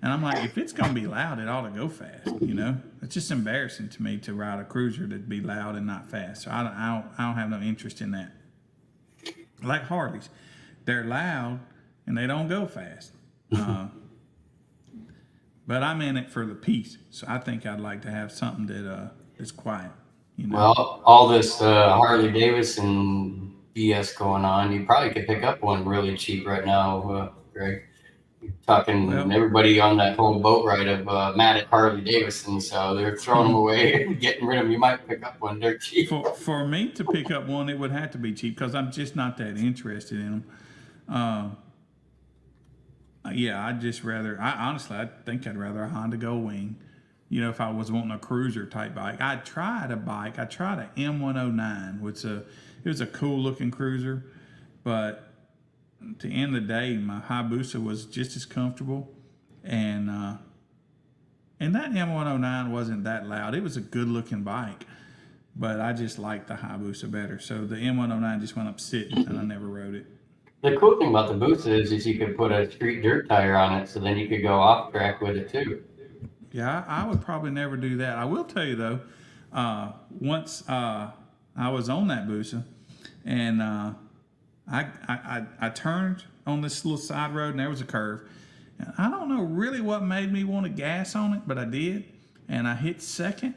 And I'm like, if it's gonna be loud, it ought to go fast. You know, it's just embarrassing to me to ride a cruiser that'd be loud and not fast. So I don't have no interest in that. Like Harleys, they're loud and they don't go fast. But I'm in it for the peace, so I think I'd like to have something that is quiet. You know. Well, all this Harley Davidson BS going on, you probably could pick up one really cheap right now, Greg. You're talking everybody on that whole boat ride of mad at Harley Davidson, so they're throwing them away, getting rid of them. You might pick up one; they're cheap. For me to pick up one, it would have to be cheap because I'm just not that interested in them. Yeah, I'd just rather. I think I'd rather a Honda Goldwing. You know, if I was wanting a cruiser type bike, I tried a bike. I tried a M109, which it was a cool looking cruiser, but at the end of the day, my Hayabusa was just as comfortable, and that M109 wasn't that loud. It was a good looking bike, but I just liked the Hayabusa better. So the M109 just went up sitting, and I never rode it. The cool thing about the Busa is you could put a street dirt tire on it, so then you could go off track with it too. Yeah, I would probably never do that. I will tell you though, once I was on that Busa, and I turned on this little side road, and there was a curve. And I don't know really what made me want to gas on it, but I did, and I hit second.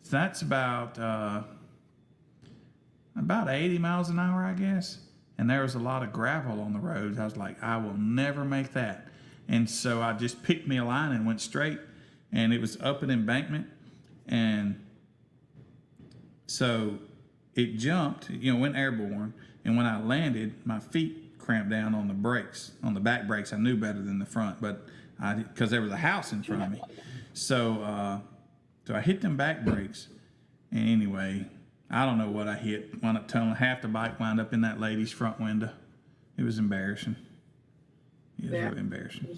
So that's about 80 miles an hour, I guess. And there was a lot of gravel on the road. I was like, I will never make that. And so I just picked me a line and went straight, and it was up an embankment, and so it jumped, went airborne. And when I landed, my feet cramped down on the brakes, on the back brakes. I knew better than the front, but because there was a house in front of me. So I hit them back brakes. And anyway, I don't know what I hit. Wound up telling half the bike wound up in that lady's front window. It was embarrassing. It was really embarrassing.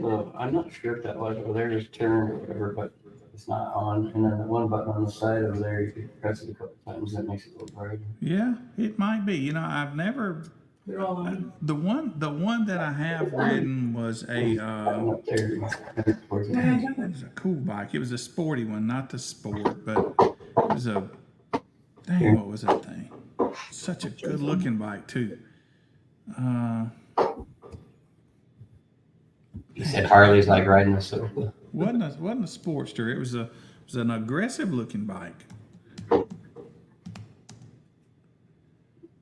Well, I'm not sure if that was over there, just turn or whatever, but it's not on. And then the one button on the side over there, you can press it a couple times. That makes it a little brighter. Yeah, it might be. I've never. They're all on. The one that I have ridden was a. I'm up there. It was a cool bike. It was a sporty one, not the sport, but it was a. Dang, what was that thing? Such a good looking bike too. You said Harley's like riding a sofa. Wasn't a Sportster. It was an aggressive looking bike.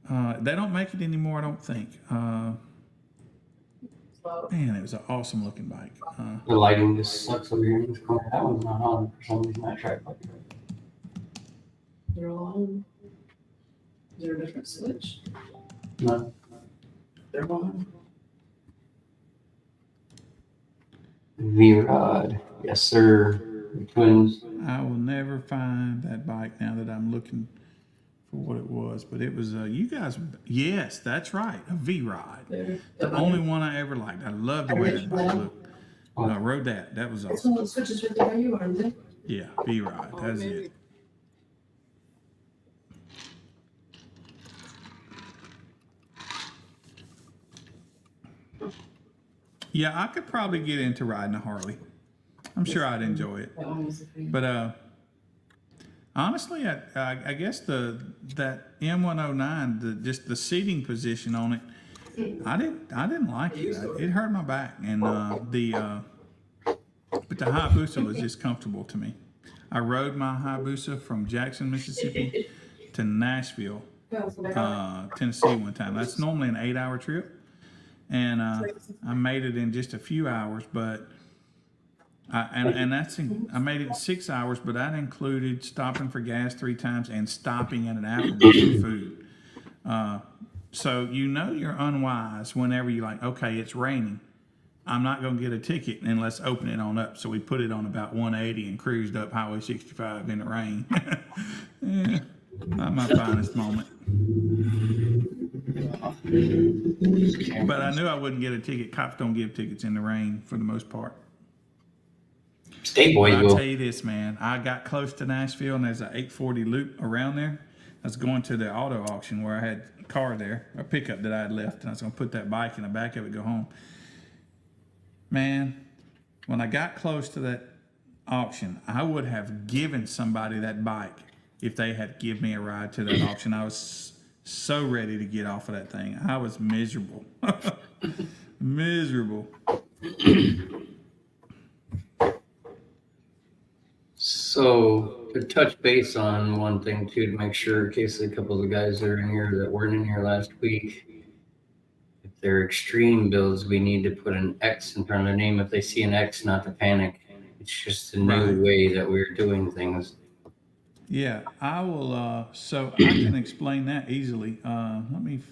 They don't make it anymore, I don't think. Man, it was an awesome looking bike. The lighting just sucks over here in this corner. That one's not on for some reason. I tried like They're all on. Is there a different switch? no. They're on. V-Rod. Yes, sir. The twins. I will never find that bike now that I'm looking for what it was, but it was you guys. Yes, that's right, a V-Rod. They're The only one I ever liked. I loved the way that bike looked. I rode that. That was It's awesome. one of the switches right there where you are, isn't it? Yeah, V-Rod. Oh, That's maybe. it. Yeah, I could probably get into riding a Harley. I'm sure I'd enjoy it. That one was the thing. But honestly, I guess that M109, just the seating position on it, I didn't like it. It hurt my back, and but the Hayabusa was just comfortable to me. I rode my Hayabusa from Jackson, Mississippi, to Nashville, Tennessee one time. That's normally an 8-hour trip, and I made it in just a few hours, but. I made it in 6 hours, but that included stopping for gas 3 times and stopping at an Applebee's for food. So you're unwise whenever you're like, okay, it's raining. I'm not going to get a ticket and let's open it on up. So we put it on about 180 and cruised up Highway 65 in the rain. Yeah, not my finest moment. But I knew I wouldn't get a ticket. Cops don't give tickets in the rain for the most part. State boys But I'll will. tell you this, man. I got close to Nashville, and there's an 840 loop around there. I was going to the auto auction where I had a car there, a pickup that I had left, and I was going to put that bike in the back of it, go home. Man, when I got close to that auction, I would have given somebody that bike if they had given me a ride to that auction. I was so ready to get off of that thing. I was miserable. Miserable. So to touch base on one thing too, to make sure in case a couple of the guys that are in here that weren't in here last week, if they're extreme builds, we need to put an X in front of their name. If they see an X, not to panic. It's just a new Right. way that we're doing things. Yeah, I will. So I can explain that easily. Let me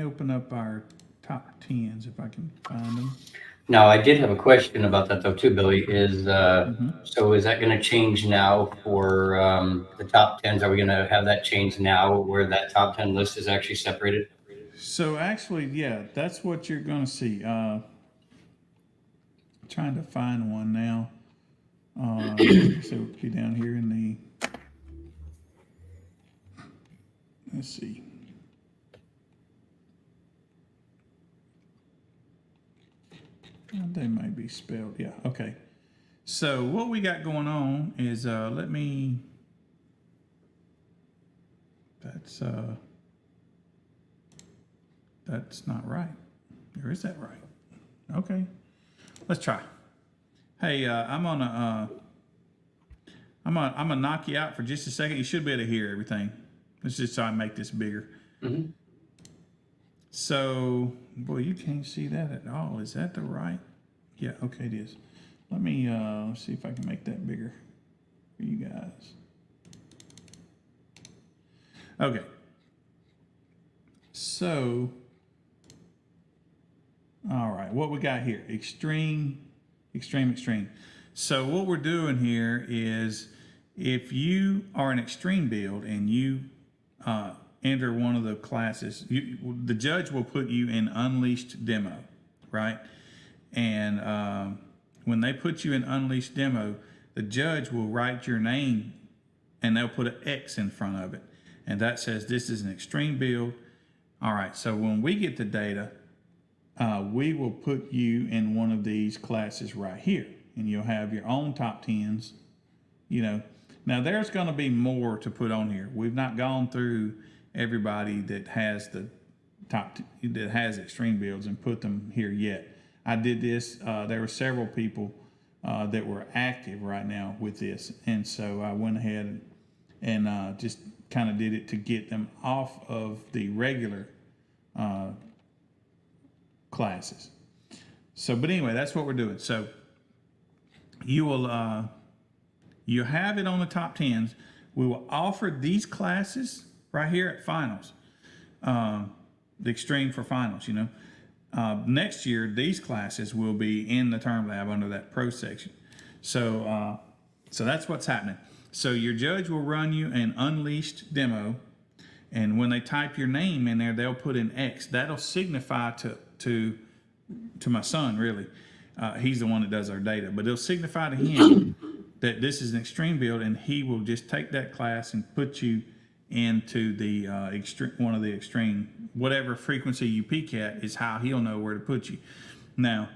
open up our top 10s if I can find them. Now, I did have a question about that though too, Billy. So is that going to change now for the top 10s? Are we going to have that change now where that top 10 list is actually separated? So actually, yeah, that's what you're going to see. Trying to find one now. So it'll be down here in the. Let's see. They might be spelled. Yeah. Okay. So what we got going on is let me. That's not right. Or is that right? Okay. Let's try. Hey, I'm gonna knock you out for just a second. You should be able to hear everything. Let's just try and make this bigger. Mm-hmm. So, boy, you can't see that at all. Is that the right? Yeah, okay, it is. Let me see if I can make that bigger for you guys. Okay. So, all right, what we got here? Extreme. So what we're doing here is if you are an extreme build and you enter one of the classes, the judge will put you in unleashed demo, right? And when they put you in unleashed demo, the judge will write your name and they'll put an X in front of it. And that says this is an extreme build. All right, so when we get the data, we will put you in one of these classes right here. And you'll have your own top 10s, Now there's going to be more to put on here. We've not gone through everybody that has the that has extreme builds and put them here yet. I did this. There were several people that were active right now with this, and so I went ahead and just kind of did it to get them off of the regular classes. So, but anyway, that's what we're doing. So you will, you have it on the top tens. We will offer these classes right here at finals, the extreme for finals, you know. Next year, these classes will be in the term lab under that pro section. So, so that's what's happening. So your judge will run you an unleashed demo, and when they type your name in there, they'll put an X. That'll signify to my son, really. He's the one that does our data, but it'll signify to him that this is an extreme build, and he will just take that class and put you into the one of the extreme, whatever frequency you peak at is how he'll know where to put you. Now,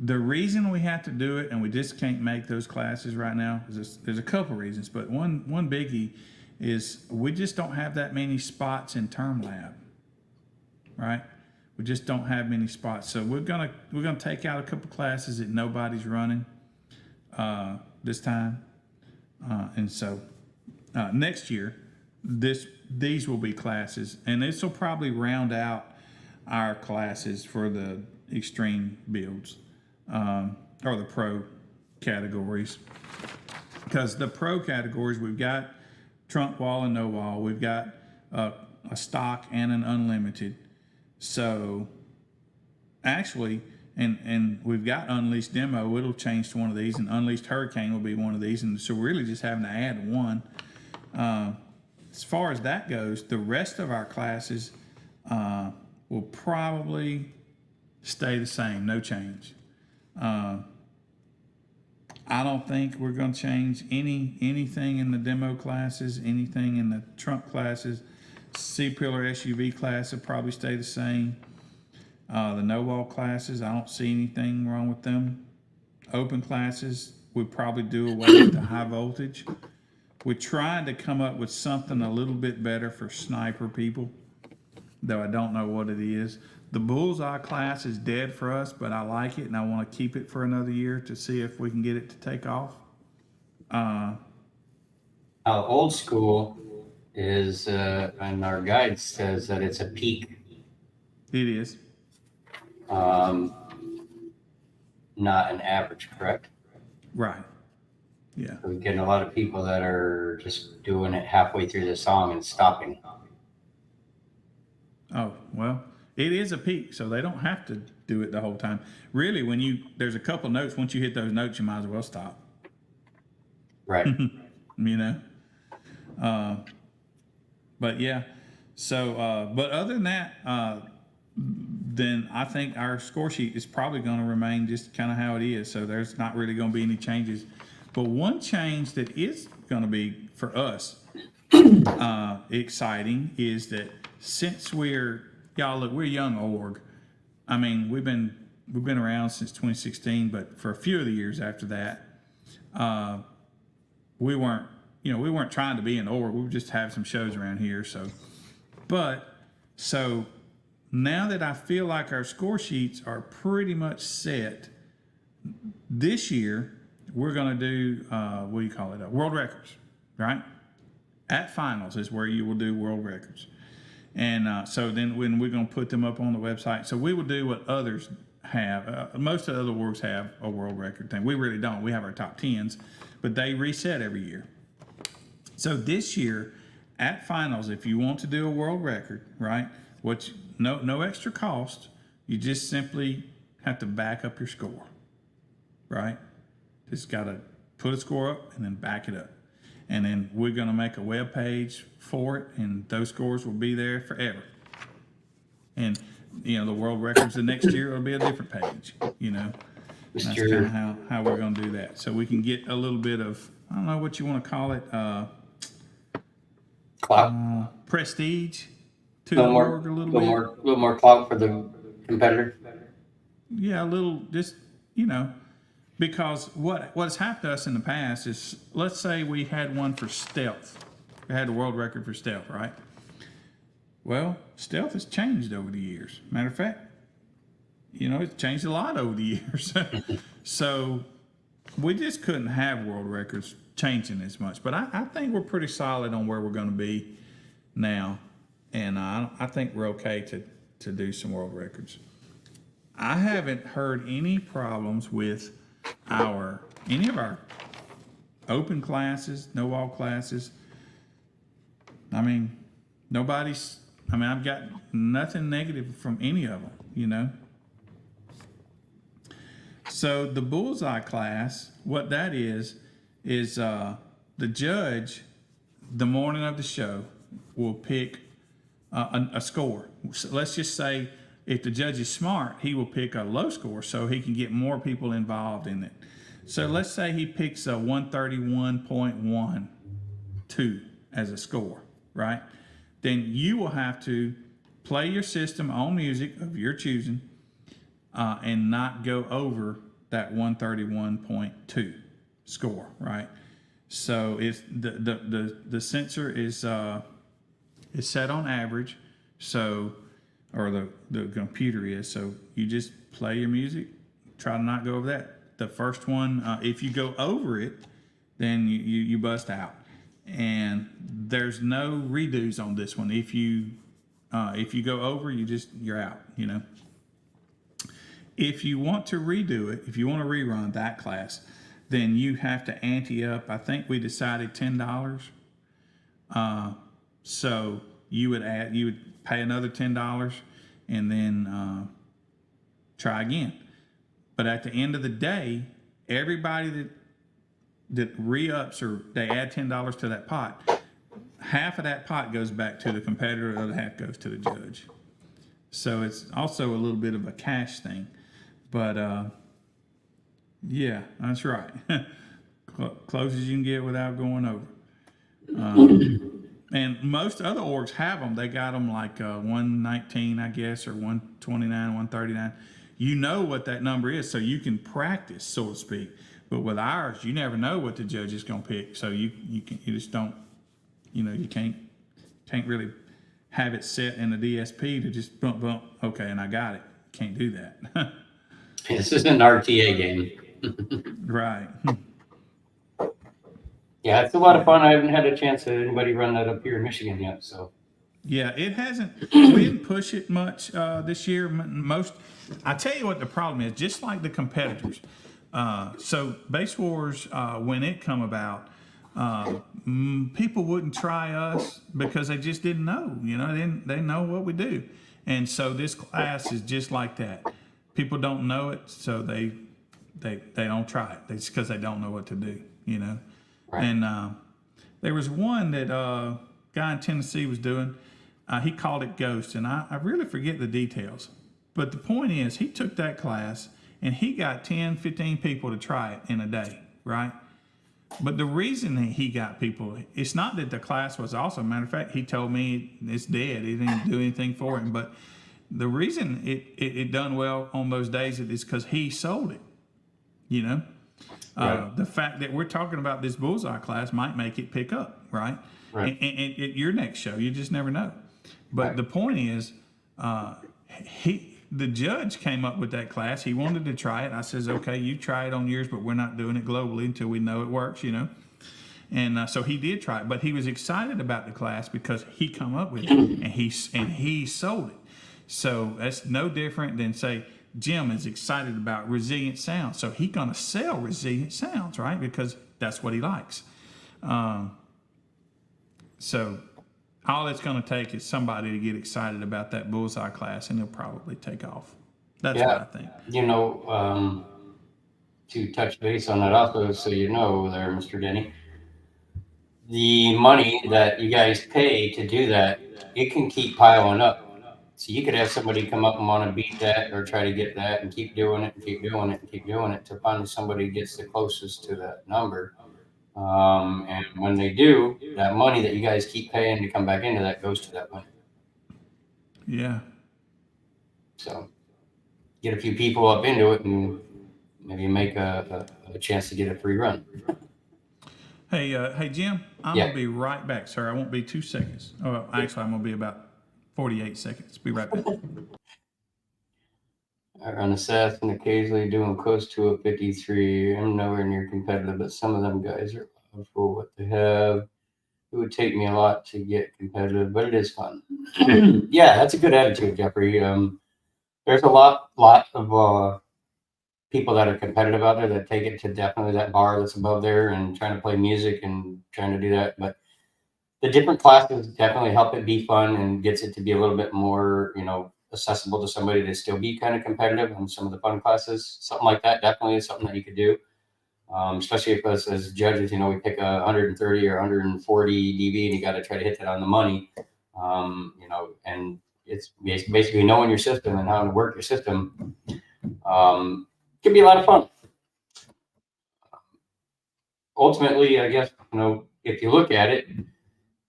the reason we have to do it and we just can't make those classes right now is there's a couple reasons, but one biggie is we just don't have that many spots in term lab, right? We just don't have many spots. So we're gonna take out a couple classes that nobody's running this time, and so next year these will be classes, and this will probably round out our classes for the extreme builds, or the pro categories, because the pro categories, we've got trunk wall and no wall, we've got a stock and an unlimited. So actually, and we've got unleashed demo, it'll change to one of these, and unleashed hurricane will be one of these, and so we're really just having to add one. As far as that goes, the rest of our classes will probably stay the same, no change. I don't think we're going to change anything in the demo classes, anything in the trunk classes. C-pillar SUV class will probably stay the same. The no-wall classes, I don't see anything wrong with them. Open classes, we probably do away with the high voltage. We're trying to come up with something a little bit better for sniper people, though I don't know what it is. The bullseye class is dead for us, but I like it and I want to keep it for another year to see if we can get it to take off. Old school is, and our guide says that it's a peak. It is. Not an average, correct? Right. Yeah. We're getting a lot of people that are just doing it halfway through the song and stopping. Oh, well, it is a peak, so they don't have to do it the whole time. Really, there's a couple notes, once you hit those notes, you might as well stop. Right. You know? But yeah, so, but other than that, then I think our score sheet is probably going to remain just kind of how it is. So there's not really going to be any changes. But one change that is going to be for us exciting is that since we're a young org. I mean, we've been around since 2016, but for a few of the years after that, we weren't trying to be an org. We would just have some shows around here. So now that I feel like our score sheets are pretty much set, this year we're going to do world records, right? At finals is where you will do world records. And so then when we're going to put them up on the website, so we will do what others have. Most of the other orgs have a world record thing. We really don't. We have our top 10s, but they reset every year. So this year at finals, if you want to do a world record, right, no extra cost, you just simply have to back up your score, right? Just got to put a score up and then back it up. And then we're going to make a web page for it, and those scores will be there forever. And, the world records the next year, it'll be a different page, And that's kind of how we're going to do that. So we can get a little bit of, I don't know what you want to call it, Clout. Prestige to the org a little bit. A little more clout for the competitor. Yeah, a little, just, because what has happened to us in the past is, let's say we had one for stealth. We had a world record for stealth, right? Well, stealth has changed over the years. Matter of fact, it's changed a lot over the years. So we just couldn't have world records changing as much. But I think we're pretty solid on where we're going to be now. And I think we're okay to do some world records. I haven't heard any problems with any of our open classes, no wall classes. I mean, I've got nothing negative from any of them, you know. So the bullseye class, what that is the judge, the morning of the show, will pick a score. So let's just say if the judge is smart, he will pick a low score so he can get more people involved in it. So let's say he picks a 131.12 as a score, right? Then you will have to play your system on music of your choosing and not go over that 131.2 score, right? So it's the sensor is set on average, so or the computer is. So you just play your music, try to not go over that. The first one, if you go over it, then you bust out. And there's no redos on this one. If you go over, you're out, you know. If you want to redo it, if you want to rerun that class, then you have to ante up. I think we decided $10. So you would pay another $10 and then try again. But at the end of the day, everybody that re-ups or they add $10 to that pot, half of that pot goes back to the competitor, the other half goes to the judge. So it's also a little bit of a cash thing. But yeah, that's right. Close as you can get without going over. And most other orgs have them. They got them like 119, I guess, or 129, 139. You know what that number is, so you can practice, so to speak. But with ours, you never know what the judge is going to pick. So you just don't, you know, you can't really have it set in the DSP to just bump. Okay, and I got it. Can't do that. This isn't an RTA game. Right. Yeah, it's a lot of fun. I haven't had a chance to anybody run that up here in Michigan yet. So Yeah, it hasn't. We didn't push it much this year. I tell you what the problem is. Just like the competitors. So Base Wars, when it come about, people wouldn't try us because they just didn't know. You know, they know what we do, and so this class is just like that. People don't know it, so they don't try it. It's because they don't know what to do. You know, right. And there was one that guy in Tennessee was doing. He called it Ghost, and I really forget the details. But the point is, he took that class, and he got 10, 15 people to try it in a day, right? But the reason that he got people, it's not that the class was awesome. Matter of fact, he told me it's dead. He didn't do anything for him. But the reason it done well on those days is because he sold it, you know? Right. The fact that we're talking about this bullseye class might make it pick up, right? Right. And at your next show, you just never know. But right. The point is, the judge came up with that class. He wanted to try it. I says, okay, you try it on yours, but we're not doing it globally until we know it works, you know? And so he did try it, but he was excited about the class because he come up with it and he sold it. So that's no different than, say, Jim is excited about resilient sounds. So he's going to sell resilient sounds, right? Because that's what he likes. So all it's going to take is somebody to get excited about that bullseye class, and he'll probably take off. That's what I think. You know, to touch base on that also, so you know there, Mr. Denny, the money that you guys pay to do that, it can keep piling up. So you could have somebody come up and want to beat that or try to get that and keep doing it and keep doing it and keep doing it till finally somebody gets the closest to that number. And when they do, that money that you guys keep paying to come back into that goes to that money. Yeah. So get a few people up into it and maybe make a chance to get a free run. Hey, Jim, I'm going to be right back, sir. I won't be 2 seconds. Oh, actually, I'm going to be about 48 seconds. Be right back. I run assassin occasionally doing close to a 53. I'm nowhere near competitive, but some of them guys are for what they have. It would take me a lot to get competitive, but it is fun. Yeah, that's a good attitude, Jeffrey. There's a lot of people that are competitive out there that take it to definitely that bar that's above there and trying to play music and trying to do that. But the different classes definitely help it be fun and gets it to be a little bit more, accessible to somebody to still be kind of competitive on some of the fun classes. Something like that definitely is something that you could do. Especially if us as judges, we pick a 130 or 140 dB and you got to try to hit that on the money. And it's basically knowing your system and how to work your system. Can be a lot of fun. Ultimately, I guess, if you look at it,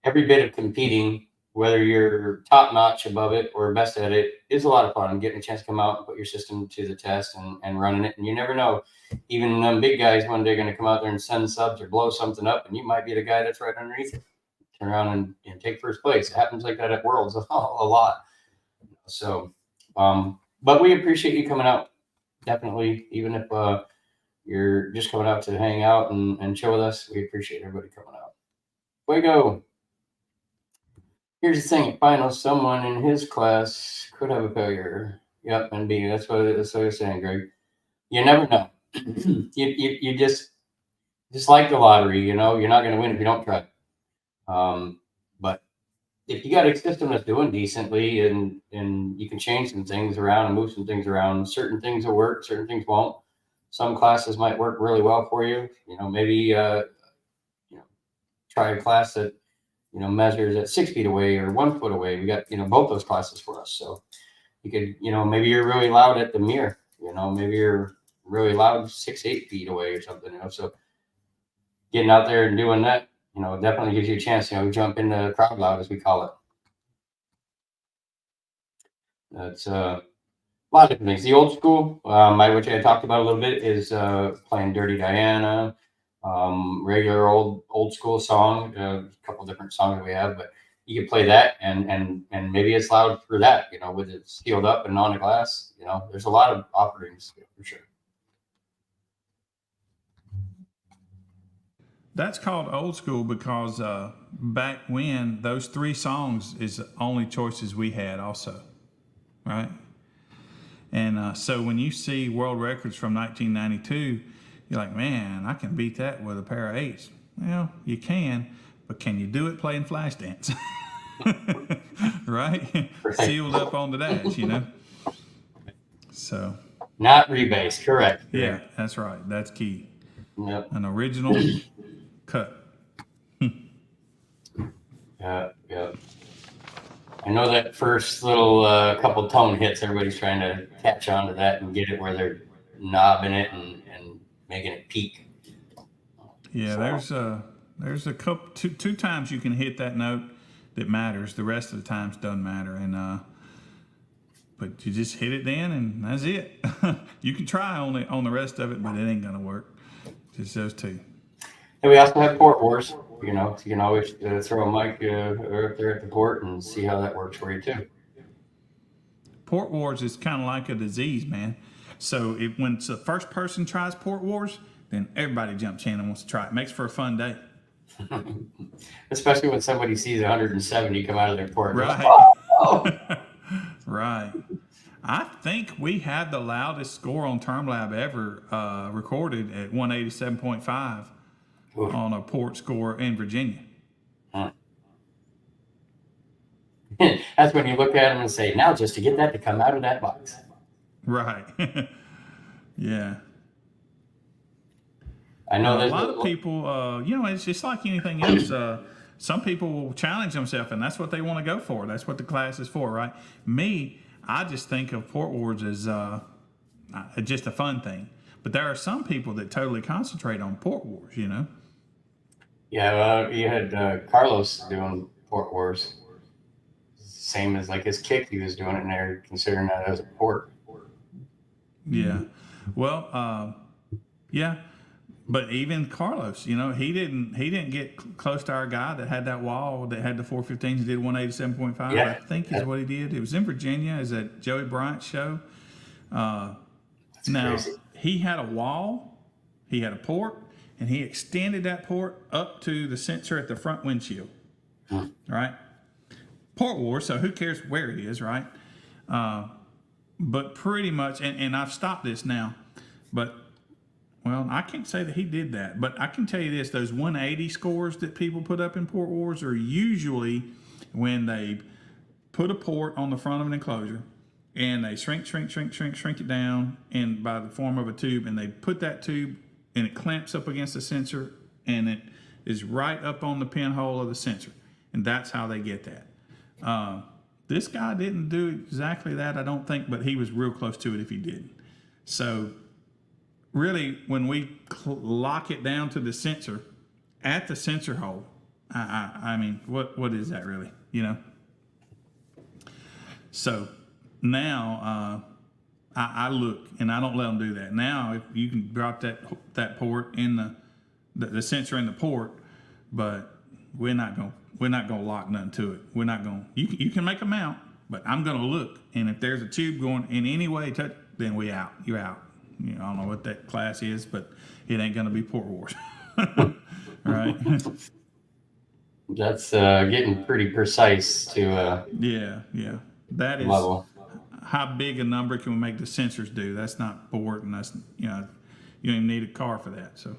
every bit of competing, whether you're top notch above it or best at it, is a lot of fun. Getting a chance to come out and put your system to the test and running it. And you never know, even them big guys one day are going to come out there and send subs or blow something up, and you might be the guy that's right underneath it. Turn around and take first place. It happens like that at Worlds a lot. So, but we appreciate you coming out. Definitely, even if you're just coming out to hang out and chill with us, we appreciate everybody coming out. Fuego. Here's the thing, at finals, someone in his class could have a failure. Yep, and B. That's what you're saying, Greg. You never know. you just like the lottery, you're not going to win if you don't try. But if you got a system that's doing decently and you can change some things around and move some things around, certain things will work, certain things won't. Some classes might work really well for you. Maybe try a class that measures at 6 feet away or 1 foot away. We got both those classes for us. So you could maybe you're really loud at the mirror. Maybe you're really loud 6-8 feet away or something. So getting out there and doing that, definitely gives you a chance. Jump in the crowd loud, as we call it. That's a lot of different things. The old school, which I talked about a little bit, is playing Dirty Diana, regular old school song. A couple different songs we have, but you can play that, and maybe it's loud for that. With it sealed up and on the glass. There's a lot of offerings for sure. That's called old school because back when those 3 songs is the only choices we had also, right? And so when you see world records from 1992, you're like, man, I can beat that with a pair of 8s. Well, you can, but can you do it playing Flashdance? Right? Sealed up on the dash, So. Not rebase, correct. Yeah, that's right. That's key. Yep. An original cut. Yeah. I know that first little couple tone hits, everybody's trying to catch on to that and get it where they're knobbing it and making it peak. Yeah, so. There's a couple two times you can hit that note that matters. The rest of the times doesn't matter, and but you just hit it then, and that's it. You can try on the rest of it, but it ain't gonna work. Just those 2. And we also have port wars. So you can always throw a mic up there at the port and see how that works for you too. Port wars is kind of like a disease, man. So when the first person tries port wars, then everybody jumps in and wants to try it. Makes for a fun day. Especially when somebody sees 170 come out of their port. Right. Oh. Right. I think we had the loudest score on TermLab ever recorded at 187.5 on a port score in Virginia. Huh. That's when you look at them and say, now just to get that to come out of that box. Right. Yeah. I know a lot of people, it's just like anything else. Some people will challenge themselves, and that's what they want to go for. That's what the class is for, right? Me, I just think of Port Wars as just a fun thing. But there are some people that totally concentrate on Port Wars, Yeah, you had Carlos doing Port Wars. Same as like his kick, he was doing it in there, considering that as a port. Yeah. Well, yeah. But even Carlos, he didn't get close to our guy that had that wall that had the 415s and did 187.5. Yeah. I think is what he did. It was in Virginia. Is at Joey Bryant's show. Now crazy. He had a wall, he had a port, and he extended that port up to the sensor at the front windshield. Right. Port War. So who cares where it is, right? but pretty much, and I've stopped this now, but well, I can't say that he did that, but I can tell you this: those 180 scores that people put up in port wars are usually when they put a port on the front of an enclosure, and they shrink it down, and by the form of a tube, and they put that tube, and it clamps up against the sensor, and it is right up on the pinhole of the sensor, and that's how they get that. This guy didn't do exactly that, I don't think, but he was real close to it if he didn't. So really, when we lock it down to the sensor at the sensor hole, I mean, what is that really, you know? So now I look, and I don't let them do that. Now, if you can drop that port in the sensor in the port, but we're not gonna lock nothing to it. We're not gonna. You can make a mount, but I'm gonna look, and if there's a tube going in any way, then we out. You're out. You know, I don't know what that class is, but it ain't gonna be port wars, right? That's getting pretty precise to Yeah. That is level. how big a number can we make the sensors do. That's not port, and that's, you know, you don't even need a car for that. So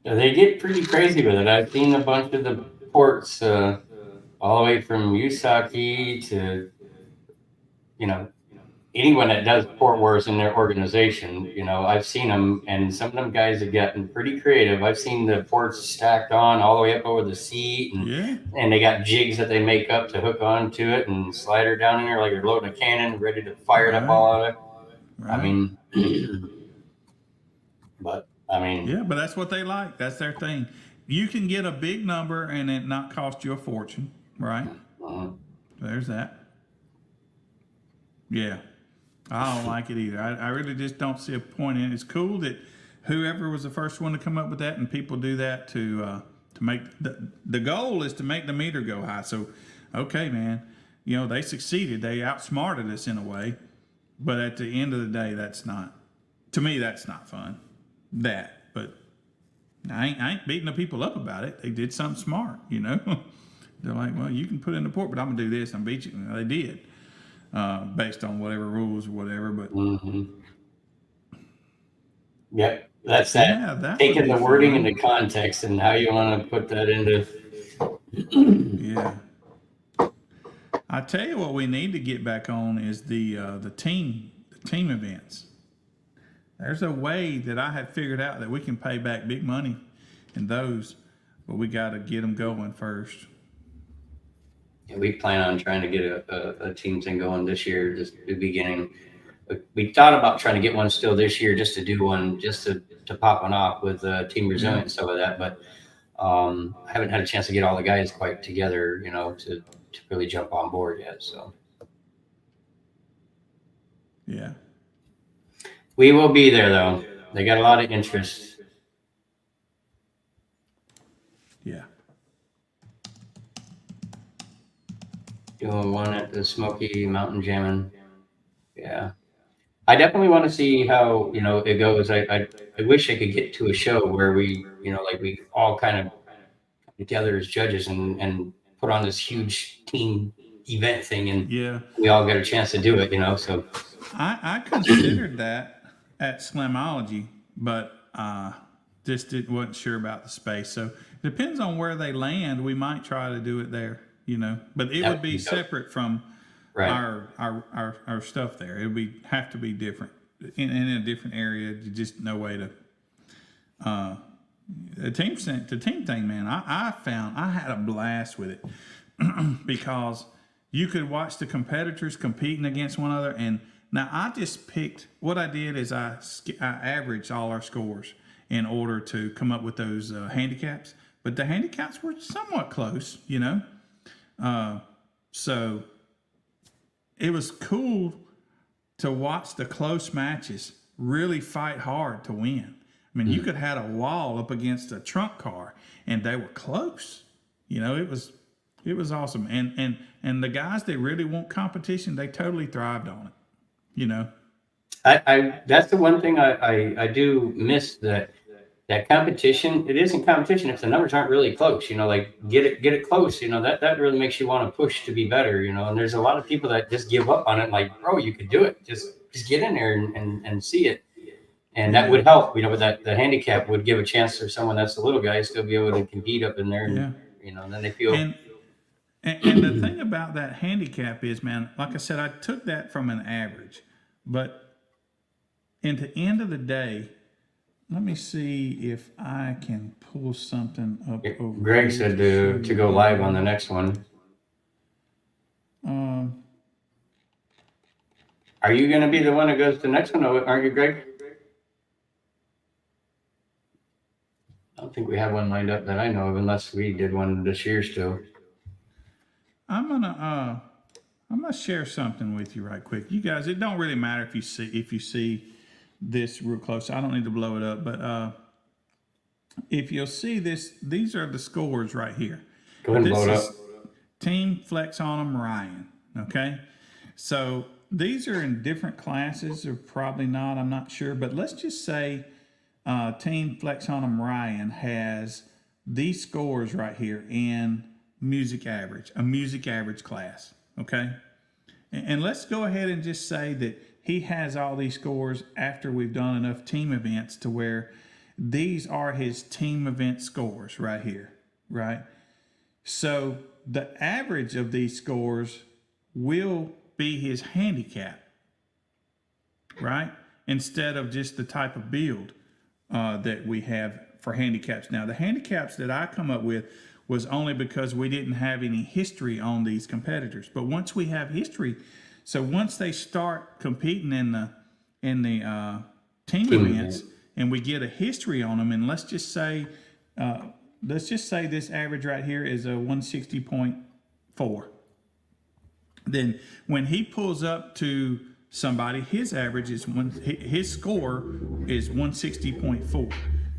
They get pretty crazy with it. I've seen a bunch of the ports all the way from Usaki to, you know, anyone that does port wars in their organization. You know, I've seen them, and some of them guys have gotten pretty creative. I've seen the ports stacked on all the way up over the seat, and yeah, and they got jigs that they make up to hook onto it and slide her down in there like you're loading a cannon, ready to fire it up all out of it. right. I mean, but I mean, Yeah, but that's what they like. That's their thing. You can get a big number and it not cost you a fortune, right? There's that. Yeah, I don't like it either. I really just don't see a point in it. It's cool that whoever was the first one to come up with that, and people do that to make the goal is to make the meter go high. So, okay, man, you know, they succeeded. They outsmarted us in a way, but at the end of the day, that's not, to me, that's not fun. But I ain't beating the people up about it. They did something smart, you know. They're like, well, you can put in the port, but I'm gonna do this and beat you. And they did, based on whatever rules or whatever. But yep, that's that. yeah, that Taking would the be wording fun. into context and how you want to put that into. Yeah. I tell you what, we need to get back on is the team events. There's a way that I have figured out that we can pay back big money in those, but we got to get them going first. We plan on trying to get a team thing going this year, just the beginning. We thought about trying to get one still this year, just to do one, just to pop one off with Team Resilient and some of that. But I haven't had a chance to get all the guys quite together, you know, to really jump on board yet. So Yeah. we will be there, though. They got a lot of interest. Yeah. Doing one at the Smoky Mountain Jamming. Yeah. I definitely want to see how, you know, it goes. I wish I could get to a show where we, you know, like we all kind of come together as judges and put on this huge team event thing, and Yeah. we all get a chance to do it, you know. So I considered that at Slamology, but just wasn't sure about the space. So it depends on where they land. We might try to do it there, you know, but it would be separate from right. our stuff there. It would have to be different in a different area. Just no way to. The team thing, man. I found I had a blast with it because you could watch the competitors competing against one another. And now I just picked, what I did is I averaged all our scores in order to come up with those handicaps. But the handicaps were somewhat close, you know. So it was cool to watch the close matches really fight hard to win. I mean, you could have had a wall up against a trunk car and they were close. You know, it was awesome. And the guys that really want competition, they totally thrived on it. You know. I that's the one thing I do miss, that that competition, it isn't competition if the numbers aren't really close, you know, like get it close, you know, that really makes you want to push to be better, you know. And there's a lot of people that just give up on it, like, bro, you could do it. Just get in there and see it. And that Yeah. would help, you know, with that the handicap would give a chance for someone that's a little guy to still be able to compete up in there, and Yeah. you know, then they feel And the thing about that handicap is, man, like I said, I took that from an average, but in the end of the day, let me see if I can pull something up over Greg here said show to you. go live on the next one. Are you going to be the one that goes to the next one? Aren't you, Greg? I don't think we have one lined up that I know of, unless we did one this year still. I'm gonna share something with you right quick. You guys, it don't really matter if you see this real close. I don't need to blow it up, but if you'll see this, these are the scores right here. Go ahead and blow it This up. is Team Flex on 'em Ryan. Okay, so these are in different classes, or probably not. I'm not sure, but let's just say Team Flex on 'em Ryan has these scores right here in music average, a music average class. Okay, and let's go ahead and just say that he has all these scores after we've done enough team events to where these are his team event scores right here, right? So the average of these scores will be his handicap, right? Instead of just the type of build that we have for handicaps. Now, the handicaps that I come up with was only because we didn't have any history on these competitors. But once we have history, so once they start competing in the team events, and we get a history on them, and let's just say this average right here is a 160.4. Then when he pulls up to somebody, his average is his score is 160.4.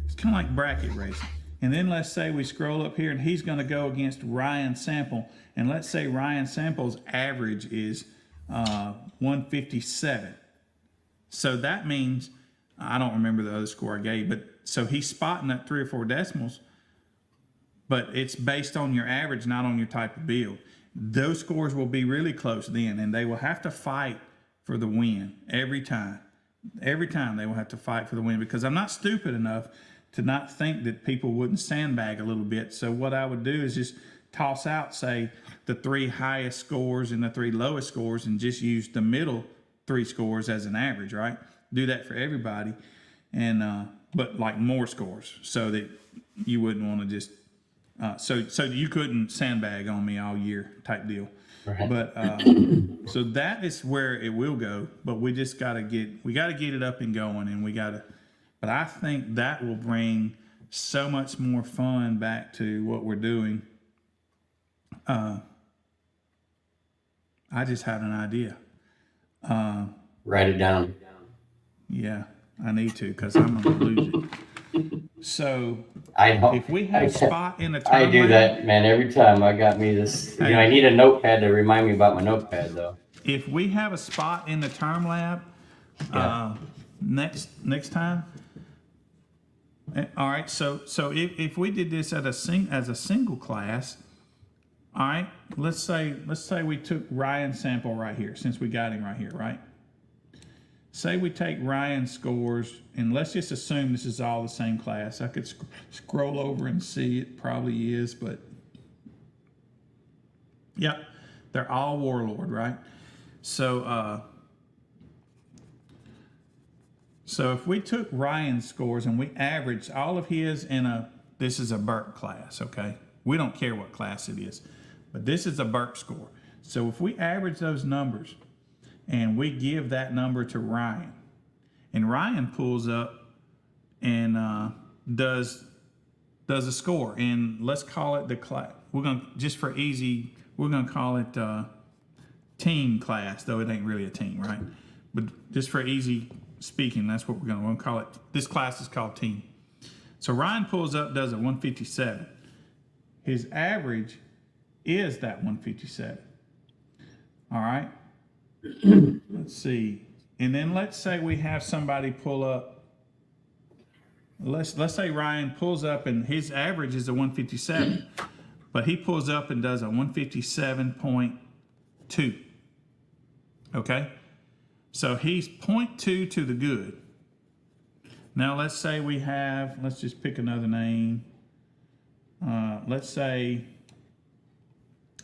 It's kind of like bracket racing. And then let's say we scroll up here and he's going to go against Ryan Sample. And let's say Ryan Sample's average is 157. So that means, I don't remember the other score I gave, but so he's spotting at 3 or 4 decimals, but it's based on your average, not on your type of build. Those scores will be really close then, and they will have to fight for the win every time. Every time they will have to fight for the win, because I'm not stupid enough to not think that people wouldn't sandbag a little bit. So what I would do is just toss out, say, the 3 highest scores and the 3 lowest scores, and just use the middle 3 scores as an average, right? Do that for everybody, and but like more scores, so that you wouldn't want to just so you couldn't sandbag on me all year type deal. Right. But so that is where it will go. But we just gotta get it up and going, and but I think that will bring so much more fun back to what we're doing. I just had an idea. Write it down. Yeah, I need to, because I'm gonna lose it. So if we have a spot in the I term do lab, that, man, every time. I got me this. You know, I need a notepad to remind me about my notepad, though. if we have a spot in the term lab next time. All right, so if we did this as a single class, all right, let's say we took Ryan's sample right here, since we got him right here, right? Say we take Ryan's scores, and let's just assume this is all the same class. I could scroll over and see it probably is, but yeah, they're all Warlord, right? So so if we took Ryan's scores and we averaged all of his this is a Burke class, okay? We don't care what class it is, but this is a Burke score. So if we average those numbers and we give that number to Ryan, and Ryan pulls up and does a score, and let's call it the class. We're gonna, just for easy, we're gonna call it team class, though it ain't really a team, right? But just for easy speaking, that's what we're gonna call it. This class is called team. So Ryan pulls up, does a 157. His average is that 157. All right. Let's see. And then let's say we have somebody pull up let's say Ryan pulls up and his average is a 157, but he pulls up and does a 157.2. Okay, so he's 0.2 to the good. Now let's say we have, let's just pick another name. Let's say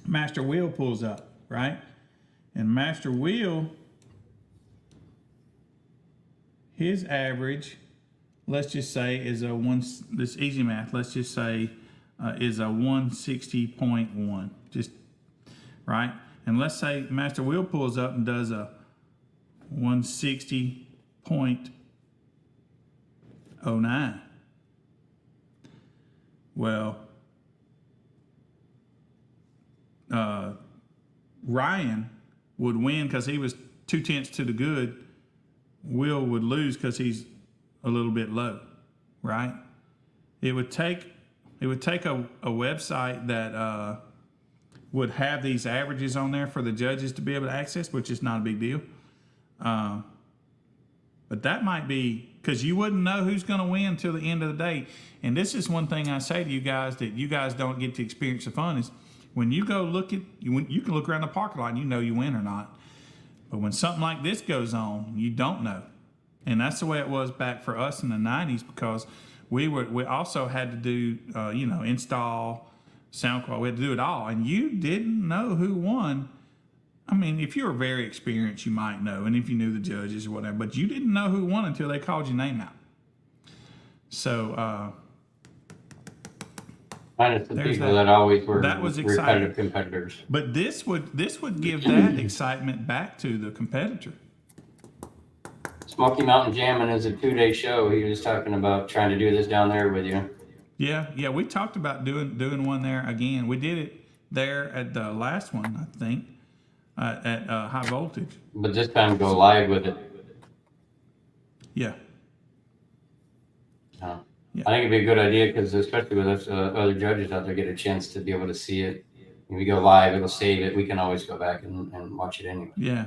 Master Wheel pulls up, right? And Master Wheel, his average, let's just say is a this easy math, let's just say is a 160.1, just right? And let's say Master Wheel pulls up and does a 160.09. Well, Ryan would win because he was 0.2 to the good. Will would lose because he's a little bit low, right? It would take a website that would have these averages on there for the judges to be able to access, which is not a big deal. But that might be because you wouldn't know who's going to win until the end of the day. And this is one thing I say to you guys that you guys don't get to experience the fun is when you go look at you can look around the parking lot and you know you win or not. But when something like this goes on, you don't know. And that's the way it was back for us in the 90s because we also had to do, install, sound quality. We had to do it all. And you didn't know who won. I mean, if you were very experienced, you might know. And if you knew the judges or whatever. But you didn't know who won until they called your name out. So, Minus the there's people that always were that was repetitive exciting. competitors. But this would give that excitement back to the competitor. Smoky Mountain Jamming is a 2-day show. He was talking about trying to do this down there with you. Yeah, we talked about doing one there again. We did it there at the last one, I think, at High Voltage. But this time go live with it. Yeah. Yeah. Yeah. I think it'd be a good idea because especially with us other judges out there get a chance to be able to see it. If we go live, it'll save it. We can always go back and watch it anyway. Yeah.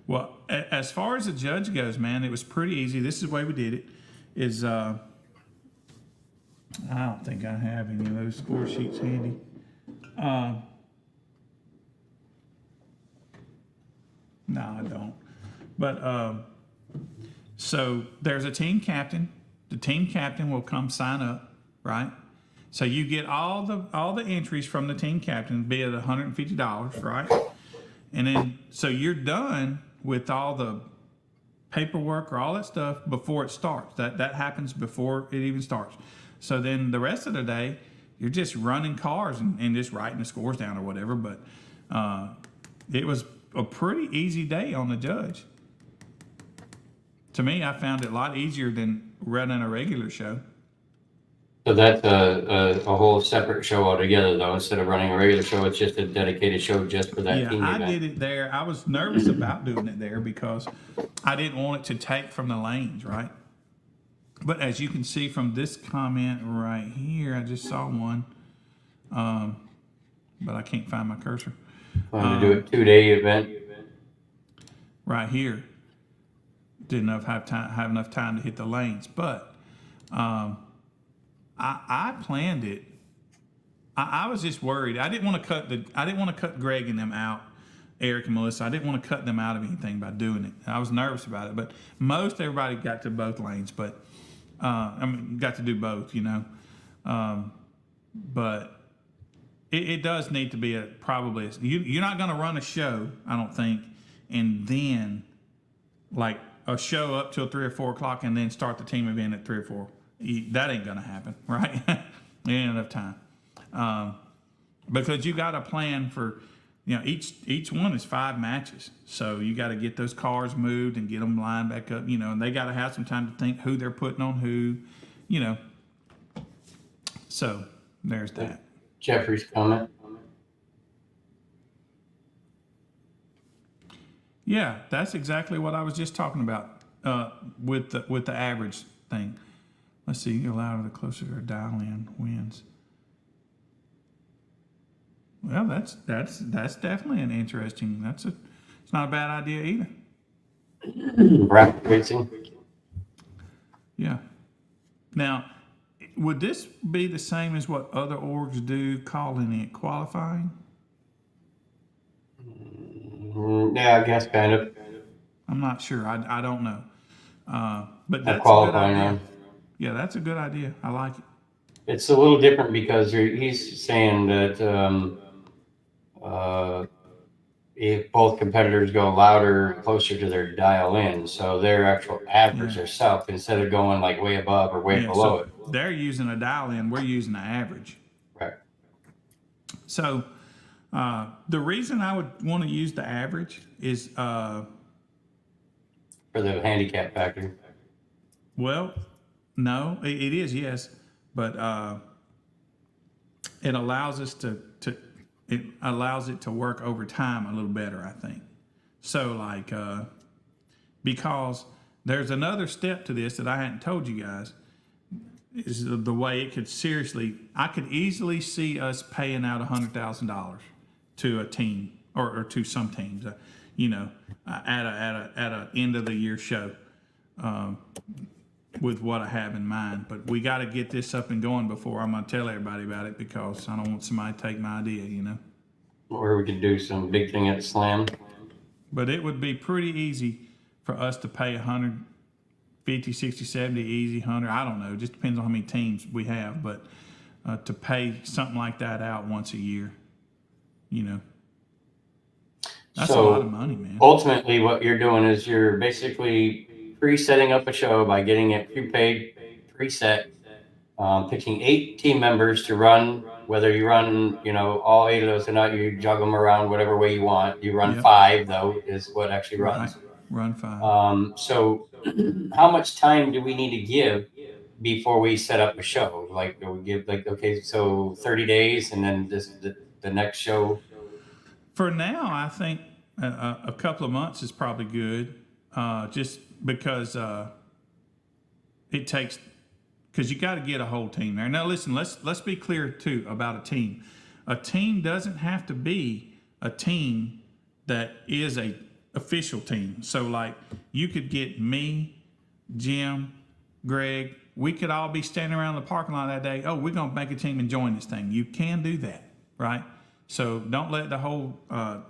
Well, as far as the judge goes, man, it was pretty easy. This is the way we did it. Is I don't think I have any of those score sheets handy. No, I don't. But so there's a team captain. The team captain will come sign up, right? So you get all the entries from the team captain, be it $150, right? And then so you're done with all the paperwork or all that stuff before it starts. That happens before it even starts. So then the rest of the day, you're just running cars and just writing the scores down or whatever. But it was a pretty easy day on the judge. To me, I found it a lot easier than running a regular show. So that's a whole separate show altogether, though. Instead of running a regular show, it's just a dedicated show just for that team Yeah, I event. did it there. I was nervous about doing it there because I didn't want it to take from the lanes, right? But as you can see from this comment right here, I just saw one, but I can't find my cursor. Wanted to do a 2-day event. Right here, didn't have enough time to hit the lanes, but I planned it. I was just worried. I didn't want to cut Greg and them out, Eric and Melissa. I didn't want to cut them out of anything by doing it. I was nervous about it, but most everybody got to both lanes, but got to do both, you know. But it does need to be you're not going to run a show, I don't think, and then like a show up till 3 or 4 o'clock and then start the team event at 3 or 4. That ain't going to happen, right? There ain't enough time. Because you got to plan for, each one is 5 matches. So you got to get those cars moved and get them lined back up, and they got to have some time to think who they're putting on who, So there's that. Jeffrey's comment. Yeah, that's exactly what I was just talking about with the average thing. Let's see, the louder, the closer to dial in wins. Well, that's definitely an interesting. It's not a bad idea either. Rapid racing. Yeah. Now, would this be the same as what other orgs do, calling it qualifying? Yeah, I guess kind of. I'm not sure. I don't know. But A that's a good qualifying idea. round. Yeah, that's a good idea. I like it. It's a little different because he's saying that if both competitors go louder, closer to their dial in, so their actual average, Yeah. their self, instead of going like way above or way Yeah, below so it. they're using a dial in, we're using an average. Right. So the reason I would want to use the average is, For the handicap factor. well, no, it is, yes, but it allows us it allows it to work over time a little better, I think. So like, because there's another step to this that I hadn't told you guys, is the way it could I could easily see us paying out $100,000 to a team or to some teams, at a end of the year show, with what I have in mind. But we got to get this up and going before I'm going to tell everybody about it, because I don't want somebody to take my idea. Or we could do some big thing at Slam. But it would be pretty easy for us to pay 150, 60, 70, easy 100. I don't know. It just depends on how many teams we have. But to pay something like that out once a year, that's a lot of money, man. Ultimately, what you're doing is you're basically pre-setting up a show by getting it prepaid, preset, picking 8 team members to run. Whether you run, all 8 of those or not, you juggle them around whatever way you want. You run Yep. 5, though, is what actually runs. Right. Run 5. So how much time do we need to give before we set up a show? Like, do we give okay, so 30 days and then the next show? For now, I think a couple of months is probably good, just because it takes, because you got to get a whole team there. Now, listen, let's be clear too about a team. A team doesn't have to be a team that is a official team. So, like, you could get me, Jim, Greg. We could all be standing around the parking lot that day. Oh, we're gonna make a team and join this thing. You can do that, right? So don't let the whole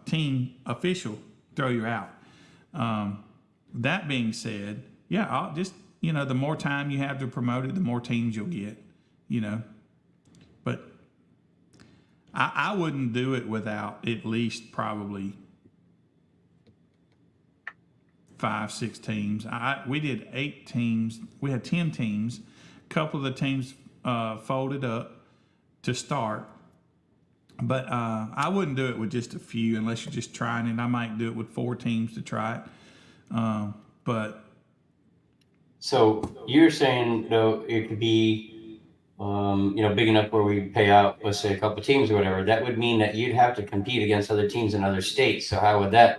team official throw you out. That being said, yeah, I'll just, the more time you have to promote it, the more teams you'll get, But I wouldn't do it without at least probably 5, 6 teams. We did 8 teams. We had 10 teams. A couple of the teams folded up to start. But I wouldn't do it with just a few unless you're just trying it. I might do it with 4 teams to try it. But So you're saying, though, it could be, big enough where we pay out, let's say, a couple teams or whatever. That would mean that you'd have to compete against other teams in other states. So how would that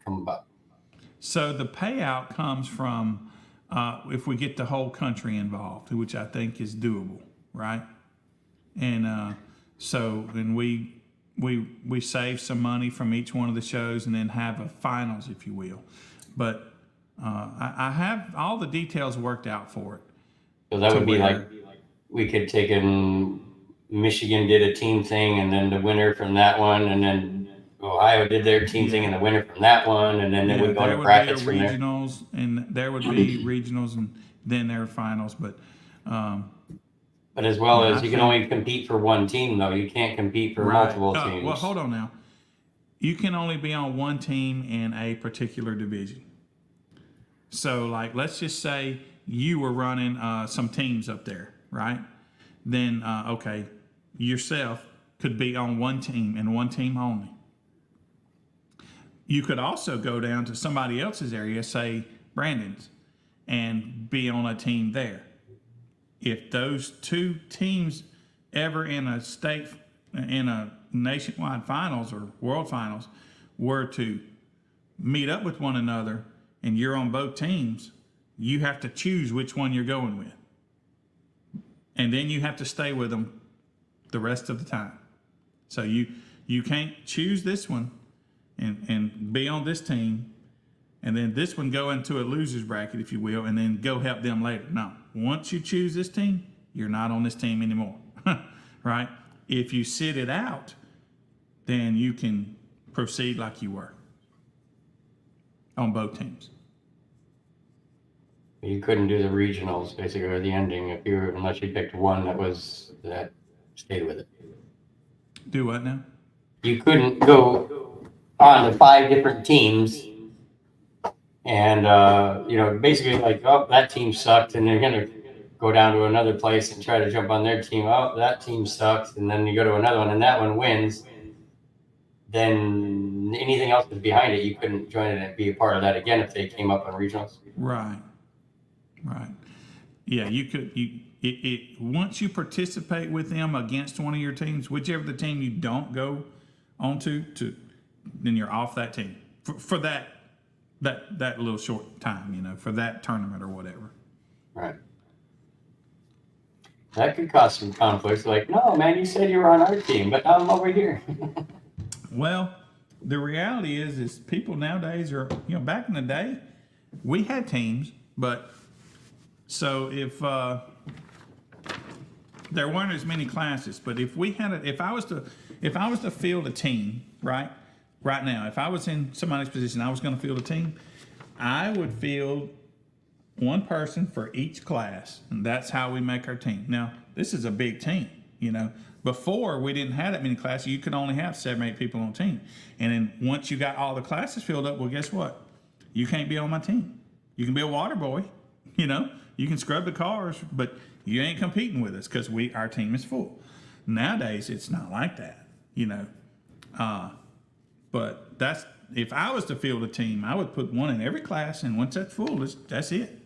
come about? so the payout comes from if we get the whole country involved, which I think is doable, right? And and we save some money from each one of the shows and then have a finals, if you will. But I have all the details worked out for it. So that To would be where- like, we could take in Michigan did a team thing, and then the winner from that one, and then Ohio did their team thing, and the winner from that one, and then we go there to would brackets be from there. regionals, and there would be regionals, and then there are finals. But But as well Yeah, as I you can think- only compete for one team, though. You can't compete for right. multiple teams. Well, hold on now. You can only be on one team in a particular division. So, like, let's just say you were running some teams up there, right? Then, okay, yourself could be on one team and one team only. You could also go down to somebody else's area, say Brandon's, and be on a team there. If those 2 teams ever in a nationwide finals or world finals were to meet up with one another and you're on both teams, you have to choose which one you're going with. And then you have to stay with them the rest of the time. So you can't choose this one and be on this team and then this one go into a loser's bracket, if you will, and then go help them later. No, once you choose this team, you're not on this team anymore, right? If you sit it out, then you can proceed like you were on both teams. You couldn't do the regionals basically or the ending unless you picked one that stayed with it. Do what now? You couldn't go on to 5 different teams and basically like, oh, that team sucked, and they're gonna go down to another place and try to jump on their team. Oh, that team sucked, and then you go to another one and that one wins. Then anything else that's behind it, you couldn't join it and be a part of that again if they came up on regionals. Right. Yeah, you could. Once you participate with them against one of your teams, whichever the team you don't go onto, then you're off that team for that little short time, for that tournament or whatever. Right. That could cause some conflicts. Like, no, man, you said you were on our team, but now I'm over here. Well, the reality is people nowadays are, back in the day, we had teams, but so if there weren't as many classes, but if I was to field a team, right now, if I was in somebody's position, I was going to field a team, I would field one person for each class, and that's how we make our team. Now, this is a big team, Before, we didn't have that many classes. You could only have 7 or 8 people on a team. And then once you got all the classes filled up, well, guess what? You can't be on my team. You can be a water boy, You can scrub the cars, but you ain't competing with us because our team is full. Nowadays, it's not like that, But if I was to field a team, I would put one in every class, and once that's full, that's it.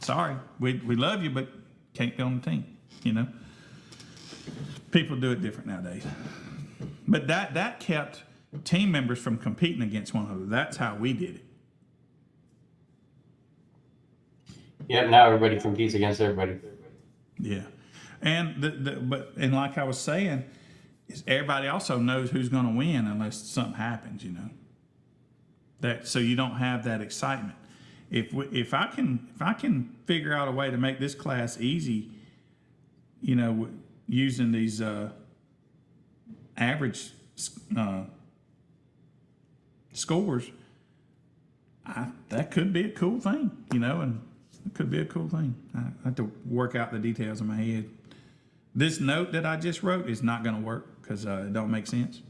Sorry, we love you, but can't be on the team. People do it different nowadays, but that kept team members from competing against one another. That's how we did it. Yep, now everybody competes against everybody. Yeah, and and like I was saying, is everybody also knows who's going to win unless something happens. So you don't have that excitement. If I can figure out a way to make this class easy, using these average scores, that could be a cool thing, and it could be a cool thing. I have to work out the details in my head. This note that I just wrote is not going to work because it don't make sense.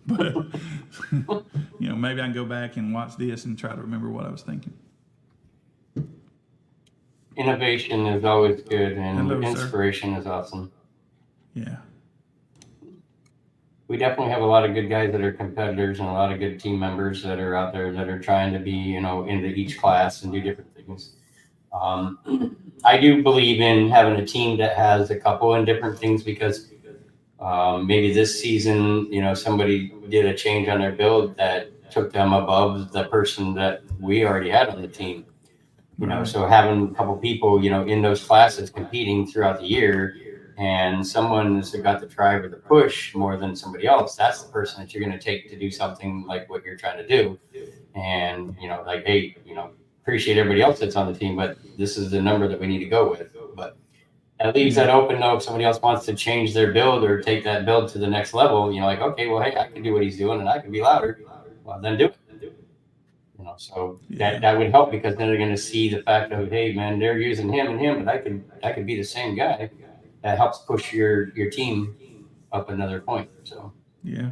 But maybe I can go back and watch this and try to remember what I was thinking. Innovation is always good, and Hello, inspiration is awesome. Yeah. We definitely have a lot of good guys that are competitors and a lot of good team members that are out there that are trying to be, into each class and do different things. I do believe in having a team that has a couple in different things because maybe this season, somebody did a change on their build that took them above the person that we already had on the team. So having a couple people, in those classes competing throughout the year, and someone's got the drive or the push more than somebody else, that's the person that you're going to take to do something like what you're trying to do. And, like, hey, appreciate everybody else that's on the team, but this is the number that we need to go with. But that leaves that open though. If somebody else wants to change their build or take that build to the next level, like, okay, well, hey, I can do what he's doing and I can be louder. Well, then do it. So that would help because then they're going to see the fact of, hey, man, they're using him and him, but I could be the same guy. That helps push your team up another point. So yeah,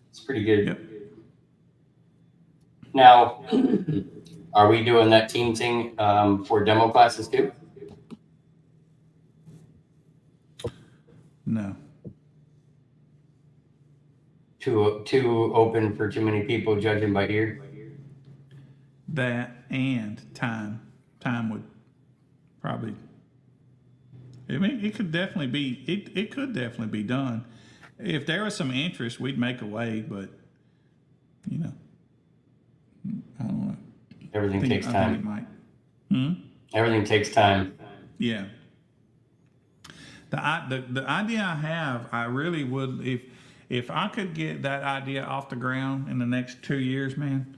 it's pretty good. Yep. Now, are we doing that team thing for demo classes too? No. Too open for too many people judging by ear? That and time. Time would probably. I mean, it could definitely be. It could definitely be done. If there was some interest, we'd make a way. But I don't know. Everything takes I time. think it might. Everything takes time. Yeah. The idea I have, I really would, if I could get that idea off the ground in the next 2 years, man,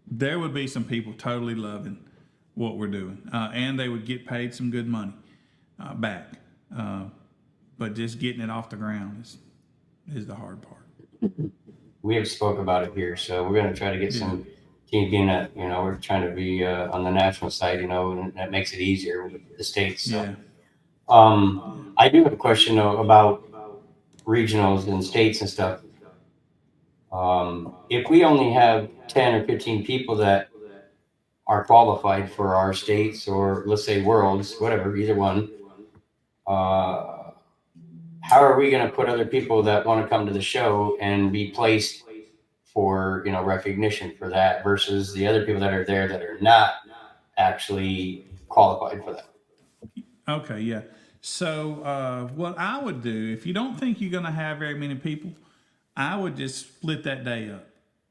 there would be some people totally loving what we're doing, and they would get paid some good money back. But just getting it off the ground is the hard part. We have spoke about it here, so we're going to try to get some team being that, we're trying to be on the national side, and that makes it easier with the states. So. Yeah. I do have a question though about regionals and states and stuff. If we only have 10 or 15 people that are qualified for our states, or let's say worlds, whatever, either one, how are we going to put other people that want to come to the show and be placed for, recognition for that versus the other people that are there that are not actually qualified for that? Okay, yeah. So what I would do, if you don't think you're going to have very many people, I would just split that day up.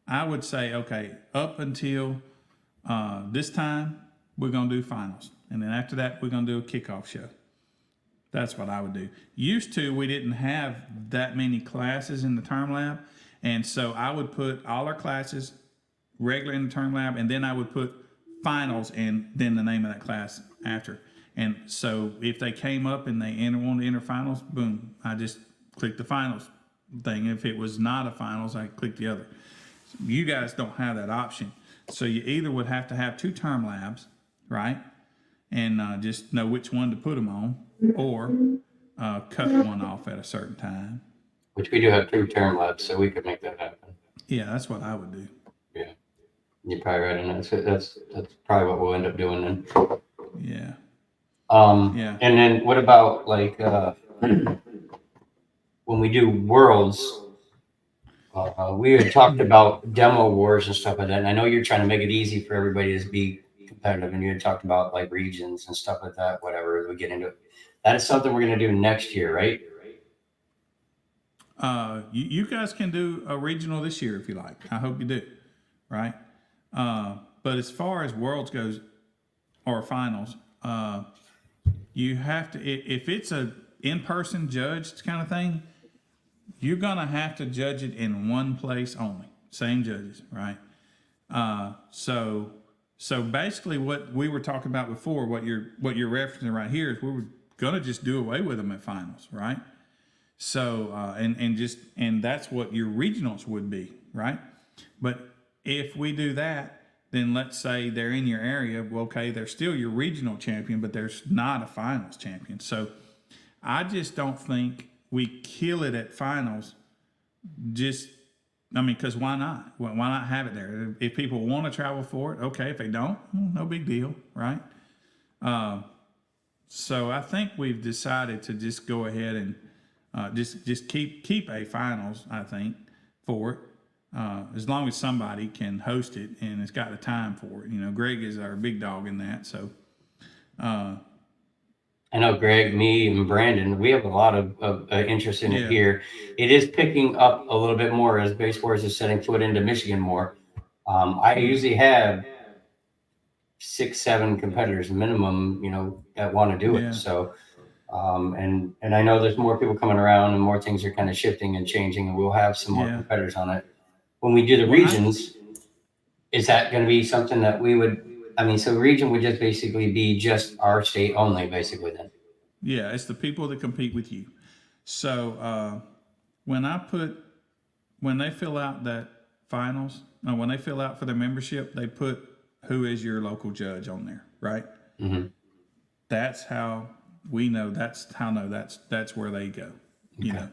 I would say, okay, up until this time, we're going to do finals. And then after that, we're going to do a kickoff show. That's what I would do. Used to, we didn't have that many classes in the term lab. And so I would put all our classes regular in the term lab, and then I would put finals and then the name of that class after. And so if they came up and they wanted to enter finals, boom, I just clicked the finals thing. If it was not a finals, I clicked the other. So you guys don't have that option. So you either would have to have 2 term labs, right? And just know which one to put them on, or cut one off at a certain time. Which we do have 2 term labs, so we could make that happen. Yeah, that's what I would do. Yeah, you're probably right, and that's probably what we'll end up doing then. Yeah. Yeah. And then what about like when we do worlds? We had talked about demo wars and stuff like that, and I know you're trying to make it easy for everybody to be competitive, and you had talked about like regions and stuff like that. Whatever we get into it, that is something we're going to do next year, right? You guys can do a regional this year if you like. I hope you do, right? But as far as worlds goes, or finals, you have to, if it's a in-person judged kind of thing, you're gonna have to judge it in one place only, same judges, right? So basically, what we were talking about before, what you're referencing right here is we were gonna just do away with them at finals, right? So and that's what your regionals would be, right? But if we do that, then let's say they're in your area. Well, okay, they're still your regional champion, but there's not a finals champion. So I just don't think we kill it at finals. Because why not? Why not have it there? If people want to travel for it, okay. If they don't, no big deal, right? So I think we've decided to just go ahead and just keep a finals, I think, for it. As long as somebody can host it and it's got the time for it. Greg is our big dog in that. So, I know Greg, me, and Brandon, we have a lot of interest in it here. It is picking up a little bit more as Base Wars is setting foot into Michigan more. I usually have 6-7 competitors minimum, that want to do it. So, and I know there's more people coming around and more things are kind of shifting and changing, and we'll have some more competitors on it. When we do the regions, is that going to be something that we would? So region would just basically be just our state only, basically then. Yeah, it's the people that compete with you. So when they fill out that finals, when they fill out for their membership, they put who is your local judge on there, right? Mm-hmm. That's how we know. That's where they go. Okay.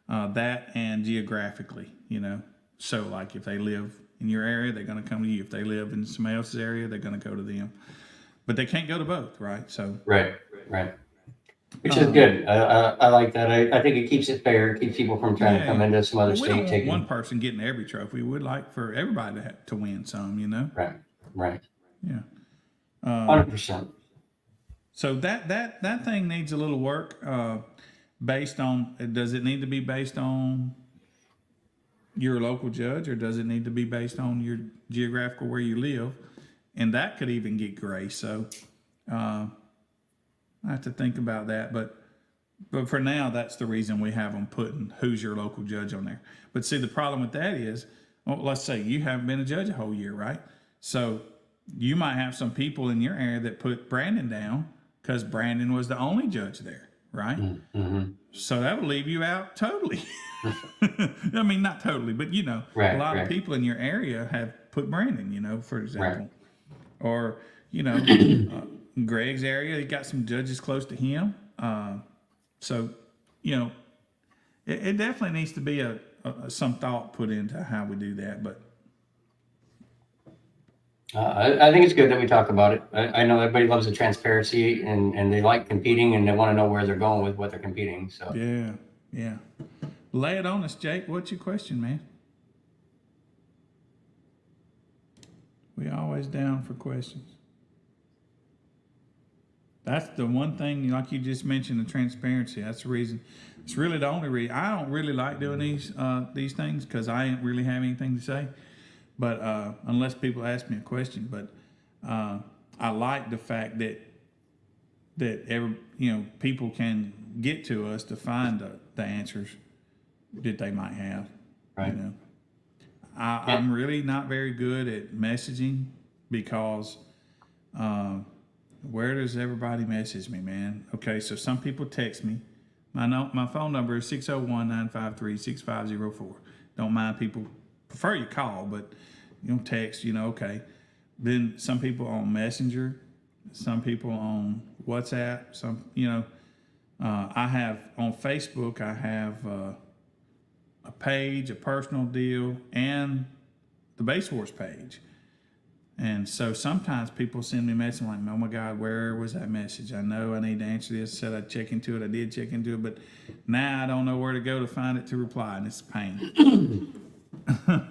That and geographically, So like if they live in your area, they're going to come to you. If they live in somebody else's area, they're going to go to them. But they can't go to both, right? So right. Which is good. I like that. I think it keeps it fair. It keeps people from trying to come into some other state. We don't want one person getting every trophy. We'd like for everybody to win some, Right. Yeah. 100%. So that thing needs a little work. Based on, does it need to be based on your local judge, or does it need to be based on your geographical where you live? And that could even get gray. So I have to think about that. But But for now, that's the reason we have them putting who's your local judge on there. But see, the problem with that is, well, let's say you haven't been a judge a whole year, right? So you might have some people in your area that put Brandon down because Brandon was the only judge there, right? Mm-hmm. So that would leave you out totally. I mean, not totally, but you know, Right, a lot right. of people in your area have put Brandon, you know, for example. Or, you know, Greg's area, he got some judges close to him. So, you know, it definitely needs to be some thought put into how we do that. But I think it's good that we talk about it. I know everybody loves the transparency and they like competing and they want to know where they're going with what they're competing. So yeah. Lay it on us, Jake. What's your question, man? We always down for questions. That's the one thing, like you just mentioned, the transparency. That's the reason. It's really the only reason. I don't really like doing these things because I ain't really have anything to say. But unless people ask me a question, but I like the fact that people can get to us to find the answers that they might have. Right. You know, I'm really not very good at messaging because where does everybody message me, man? Okay, so some people text me. My phone number is 601-953-6504. Don't mind people. Prefer you call, but text, okay. Then some people on Messenger, some people on WhatsApp, I have on Facebook, I have a page, a personal deal, and the Base Wars page. And so sometimes people send me a message like, oh my God, where was that message? I know I need to answer this. Said I'd check into it. I did check into it, but now I don't know where to go to find it to reply, and it's a pain. Oh,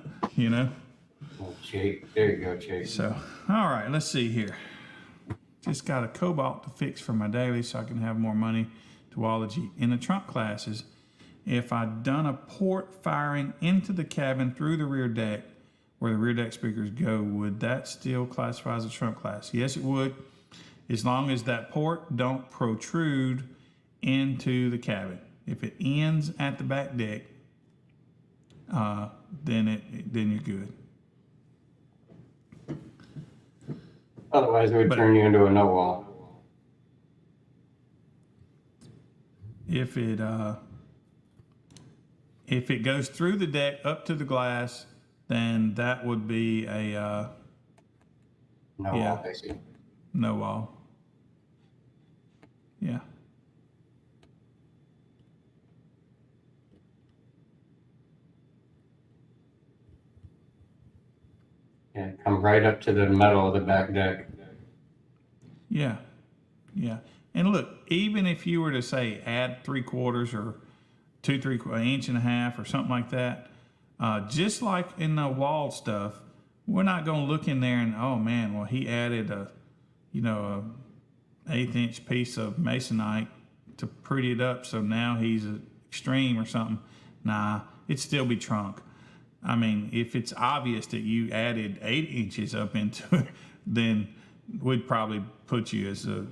Jake, there you go, Jake. So, all right, let's see here. Just got a Cobalt to fix for my daily so I can have more money to Wallagy. In the trunk classes, if I'd done a port firing into the cabin through the rear deck, where the rear deck speakers go, would that still classify as a trunk class? Yes, it would, as long as that port don't protrude into the cabin. If it ends at the back deck, then you're good. Otherwise, it would turn you into a no wall. If it goes through the deck up to the glass, then that would be a No wall, basically. no wall. Yeah. Yeah, come right up to the metal of the back deck. Yeah. And look, even if you were to say add 3/4 or 2/3 inch and a half or something like that, just like in the wall stuff, we're not going to look in there and, oh man, well, he added a 1/8 inch piece of masonite to pretty it up, so now he's an extreme or something. Nah, it'd still be trunk. I mean, if it's obvious that you added 8 inches up into it, then we'd probably put you as a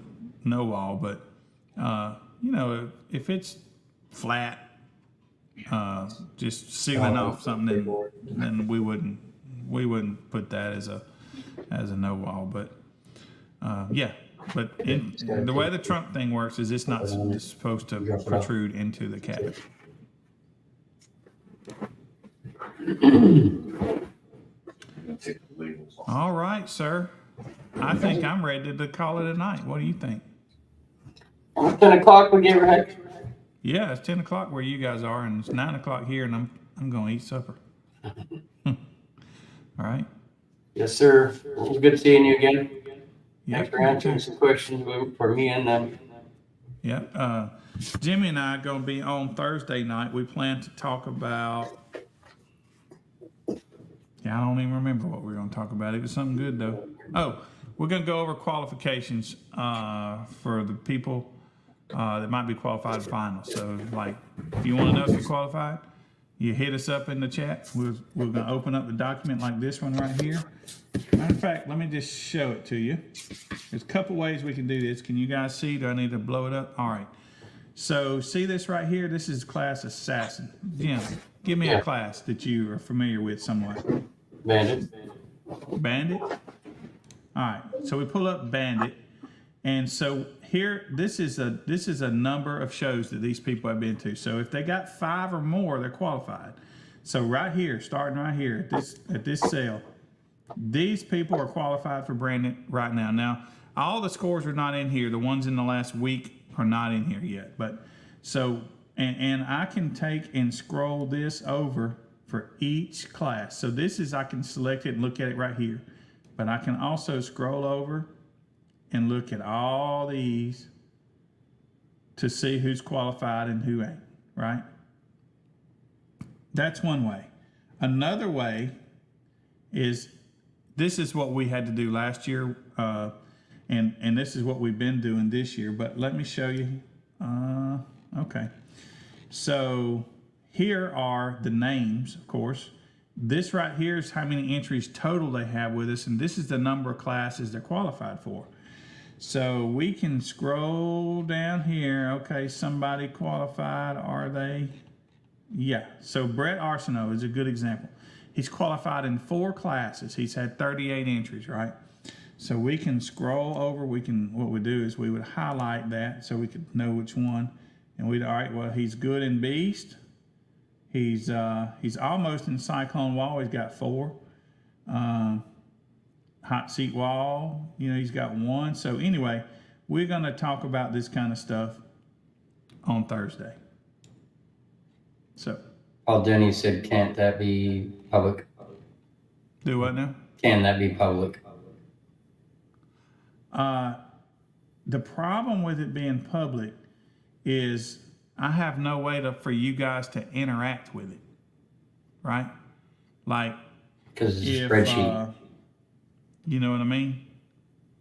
no wall. But if it's flat, just sealing off something, then we wouldn't put that as a no wall. But but the way the trunk thing works is it's not supposed to protrude into the cabin. All right, sir. I think I'm ready to call it a night. What do you think? 10 o'clock, we get ready. Yeah, it's 10 o'clock where you guys are, and it's 9 o'clock here, and I'm going to eat supper. All right. Yes, sir. It was good seeing you again. Yep, Thanks for answering some questions for me and them. Yep. Jimmy and I are going to be on Thursday night. We plan to talk about. I don't even remember what we were going to talk about. It was something good, though. Oh, we're going to go over qualifications for the people that might be qualified for finals. So, like, if you want to know if you're qualified, you hit us up in the chat. We're going to open up a document like this one right here. Matter of fact, let me just show it to you. There's a couple ways we can do this. Can you guys see? Do I need to blow it up? All right. So see this right here? This is class assassin. Jim, give me Yeah. a class that you are familiar with somewhat. Bandit. Bandit. All right. So we pull up Bandit, and so here this is a number of shows that these people have been to. So if they got 5 or more, they're qualified. So right here, starting right here at this cell, these people are qualified for Bandit right now. Now all the scores are not in here. The ones in the last week are not in here yet. But so and I can take and scroll this over for each class. So this is, I can select it and look at it right here. But I can also scroll over and look at all these to see who's qualified and who ain't, right? That's one way. Another way is, this is what we had to do last year, and this is what we've been doing this year, but let me show you. Okay. So here are the names, of course. This right here is how many entries total they have with us, and this is the number of classes they're qualified for. So we can scroll down here. Okay, somebody qualified, are they? Yeah, so Brett Arsenault is a good example. He's qualified in 4 classes. He's had 38 entries, right? So we can scroll over, what we do is we would highlight that so we could know which one. And we'd, all right, well, he's good in Beast. He's almost in Cyclone Wall. He's got 4. Hot Seat Wall, he's got 1. So anyway, we're going to talk about this kind of stuff on Thursday. So. Paul Denny said, can't that be public? Do what now? Can that be public? The problem with it being public is I have no way for you guys to interact with it, right? Like, Because it's a spreadsheet. You know what I mean?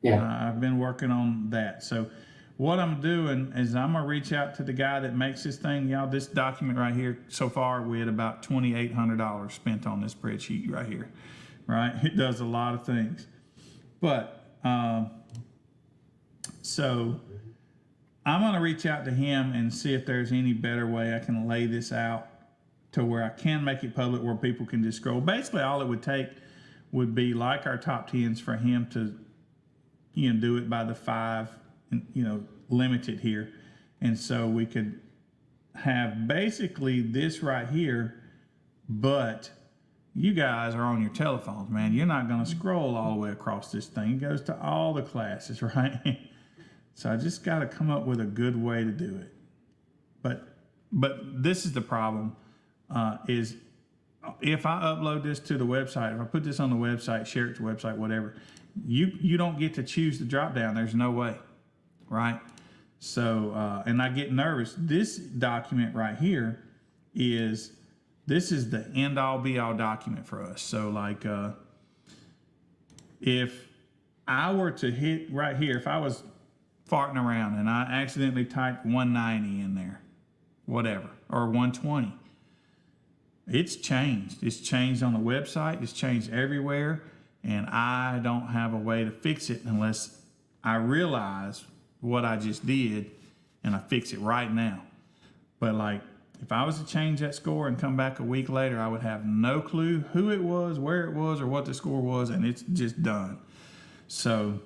Yeah. I've been working on that. So what I'm doing is I'm gonna reach out to the guy that makes this thing. Y'all, this document right here, so far we had about $2,800 spent on this spreadsheet right here, right? It does a lot of things. But, so I'm gonna reach out to him and see if there's any better way I can lay this out to where I can make it public, where people can just scroll. Basically, all it would take would be like our top 10s for him to, do it by the 5, limited here. And so we could have basically this right here, but you guys are on your telephones, man. You're not going to scroll all the way across this thing. It goes to all the classes, right? So I just got to come up with a good way to do it. But this is the problem, is if I upload this to the website, if I put this on the website, share it to the website, whatever, you don't get to choose the drop down. There's no way, right? So, and I get nervous. This document right here this is the end all be all document for us. So like, if I were to hit right here, if I was farting around and I accidentally typed 190 in there, whatever, or 120, it's changed. It's changed on the website. It's changed everywhere. And I don't have a way to fix it unless I realize what I just did and I fix it right now. But like, if I was to change that score and come back a week later, I would have no clue who it was, where it was, or what the score was, and it's just done. So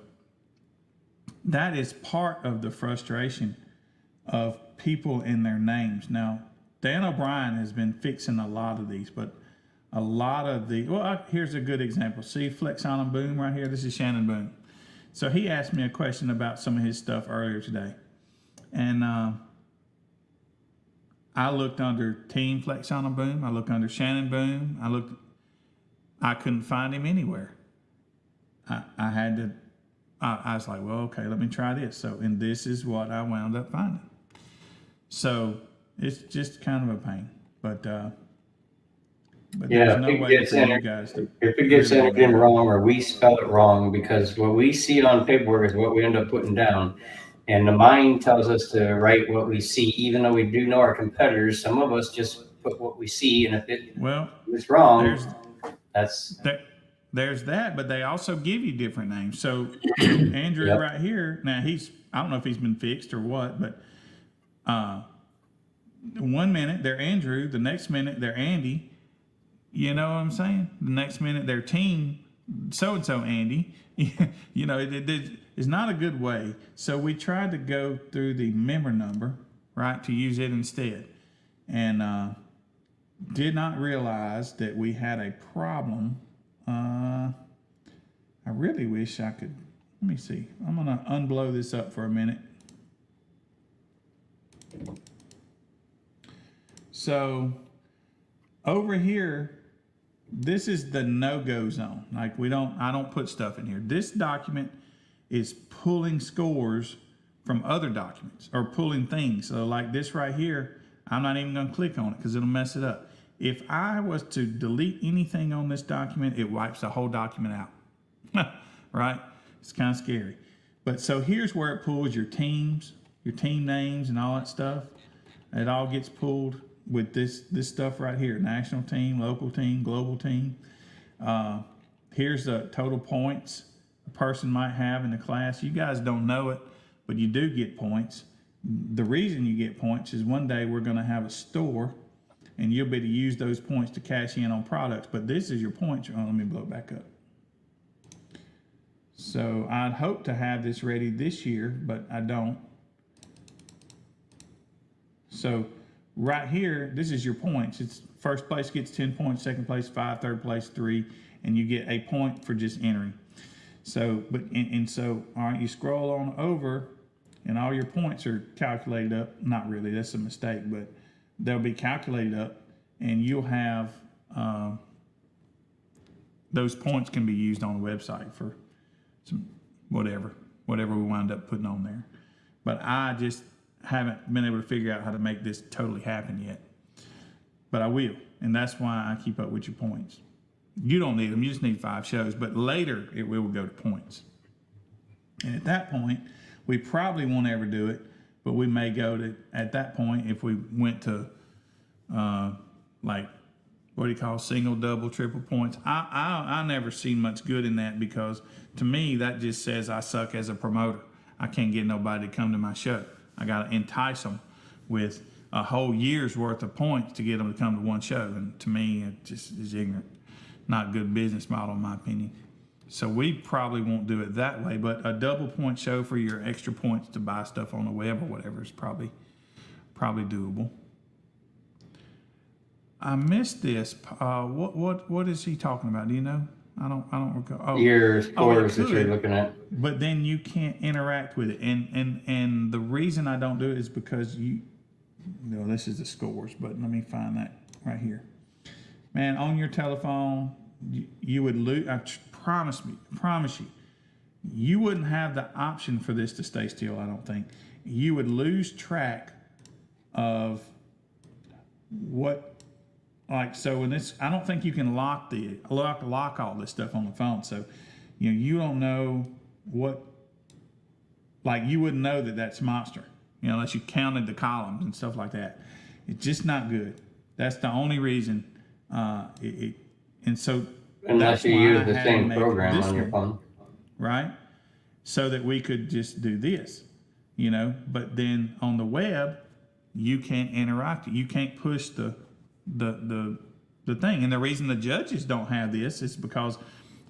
that is part of the frustration of people in their names. Now, Dan O'Brien has been fixing a lot of these, but a lot of here's a good example. See Flex on Boom right here? This is Shannon Boom. So he asked me a question about some of his stuff earlier today. And I looked under Team Flex on Boom. I looked under Shannon Boom. I couldn't find him anywhere. I was like, well, okay, let me try this. So, and this is what I wound up finding. So it's just kind of a pain, but Yeah, there's no way for you guys to. If it gets entered in wrong or we spell it wrong, because what we see on paperwork is what we end up putting down. And the mind tells us to write what we see, even though we do know our competitors. Some of us just put what we see, and if it's wrong, there's that, but they also give you different names. So Andrew right here, now I don't know if he's been fixed or what, but One minute they're Andrew, the next minute they're Andy. You know what I'm saying? The next minute they're team so-and-so Andy. It's not a good way. So we tried to go through the member number, right, to use it instead. And did not realize that we had a problem. I really wish I could, let me see. I'm gonna unblow this up for a minute. So over here, this is the no-go zone. Like I don't put stuff in here. This document is pulling scores from other documents or pulling things. So like this right here, I'm not even gonna click on it because it'll mess it up. If I was to delete anything on this document, it wipes the whole document out, right? It's kind of scary. But so here's where it pulls your teams, your team names and all that stuff. It all gets pulled with this stuff right here: national team, local team, global team. Here's the total points a person might have in the class. You guys don't know it, but you do get points. The reason you get points is one day we're going to have a store and you'll be able to use those points to cash in on products. But this is your points. Oh, let me blow it back up. So I'd hope to have this ready this year, but I don't. So right here, this is your points. It's first place gets 10 points, second place 5, third place 3, and you get a point for just entering. So, so, all right, you scroll on over and all your points are calculated up. Not really, that's a mistake, but they'll be calculated up and you'll have, those points can be used on the website for some, whatever we wind up putting on there. But I just haven't been able to figure out how to make this totally happen yet. But I will, and that's why I keep up with your points. You don't need them, you just need 5 shows, but later it will go to points. And at that point, we probably won't ever do it, but we may go to, at that point, if we went to like, what do you call, single, double, triple points. I never seen much good in that because to me, that just says I suck as a promoter. I can't get nobody to come to my show. I got to entice them with a whole year's worth of points to get them to come to one show. And to me, it just is ignorant. Not a good business model, in my opinion. So we probably won't do it that way, but a double point show for your extra points to buy stuff on the web or whatever is probably doable. I missed this. What is he talking about? Do you know? I don't recall. Oh, Your scores that you're looking at. But then you can't interact with it, and the reason I don't do it is because this is the scores. But let me find that right here. Man, on your telephone, you would lose. I promise you, you wouldn't have the option for this to stay still. I don't think you would lose track of what. Like, so in this, I don't think you can lock all this stuff on the phone. So, you don't know what, like you wouldn't know that that's Monster, unless you counted the columns and stuff like that. It's just not good. That's the only reason. And so unless you use the same program on your phone, right? So that we could just do this, but then on the web, you can't interact. You can't push the thing. And the reason the judges don't have this is because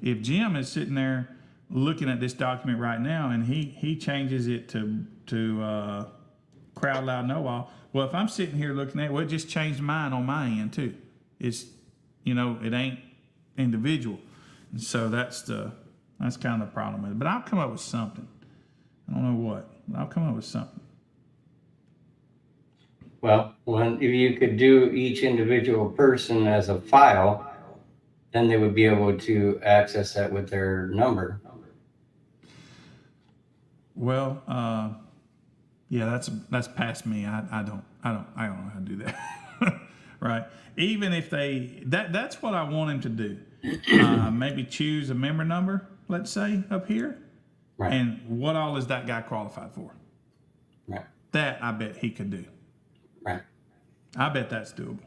if Jim is sitting there looking at this document right now and he changes it to crowd loud know all, well, if I'm sitting here looking at it, well, it just changed mine on my end too. It's it ain't individual, and so that's kind of the problem with it. But I'll come up with something. I don't know what, but I'll come up with something. well, if you could do each individual person as a file, then they would be able to access that with their number. Well, yeah, that's past me. I don't know how to do that. Right? Even if that's what I want him to do. Maybe choose a member number, let's say, up here. Right. And what all is that guy qualified for? Right. That I bet he could do. Right. I bet that's doable.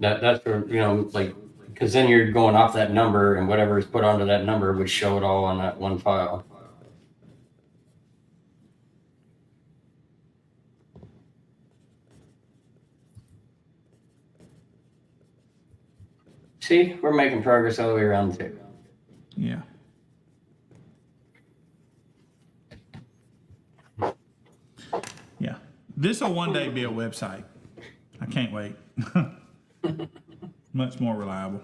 That's for, because then you're going off that number and whatever is put onto that number would show it all on that one file. See, we're making progress all the way around too. Yeah. Yeah. This will one day be a website. I can't wait. Much more reliable.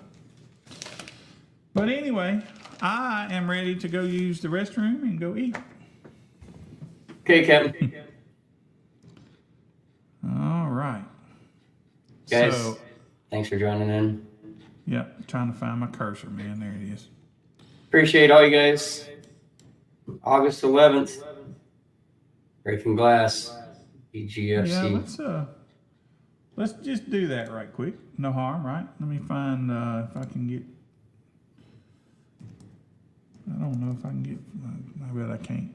But anyway, I am ready to go use the restroom and go eat. Okay, Captain. All right. Guys, So, thanks for joining in. yeah, trying to find my cursor, man. There it is. Appreciate all you guys. August 11th, Breaking Glass, BGFC. Yeah, let's just do that right quick. No harm, right? Let me find if I can get. I don't know if I can get. I bet I can't.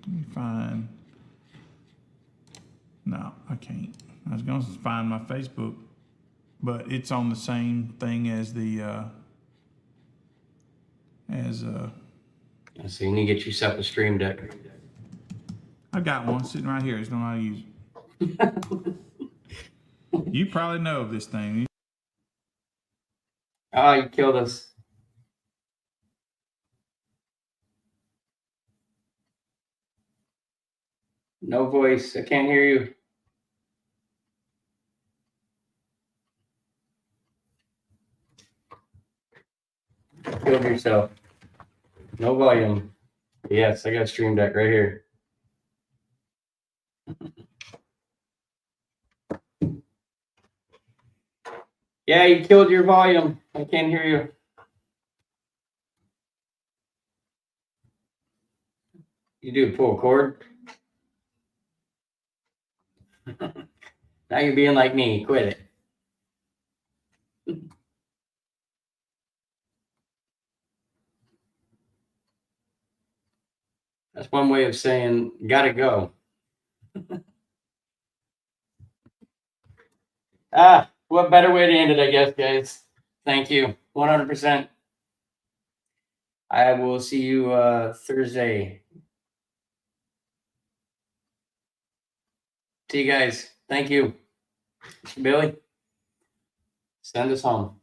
Let me find. No, I can't. I was going to find my Facebook, but it's on the same thing as the So you need to get yourself a Stream Deck. I've got one sitting right here. I just don't know how to use it. You probably know of this thing. Ah, you killed us. No voice. I can't hear you. Killed yourself. No volume. Yes, I got Stream Deck right here. Yeah, you killed your volume. I can't hear you. You do pull a cord. Now you're being like me. Quit it. That's one way of saying gotta go. What better way to end it, I guess, guys. Thank you. 100%. I will see you Thursday. See you guys. Thank you. Billy, send us home.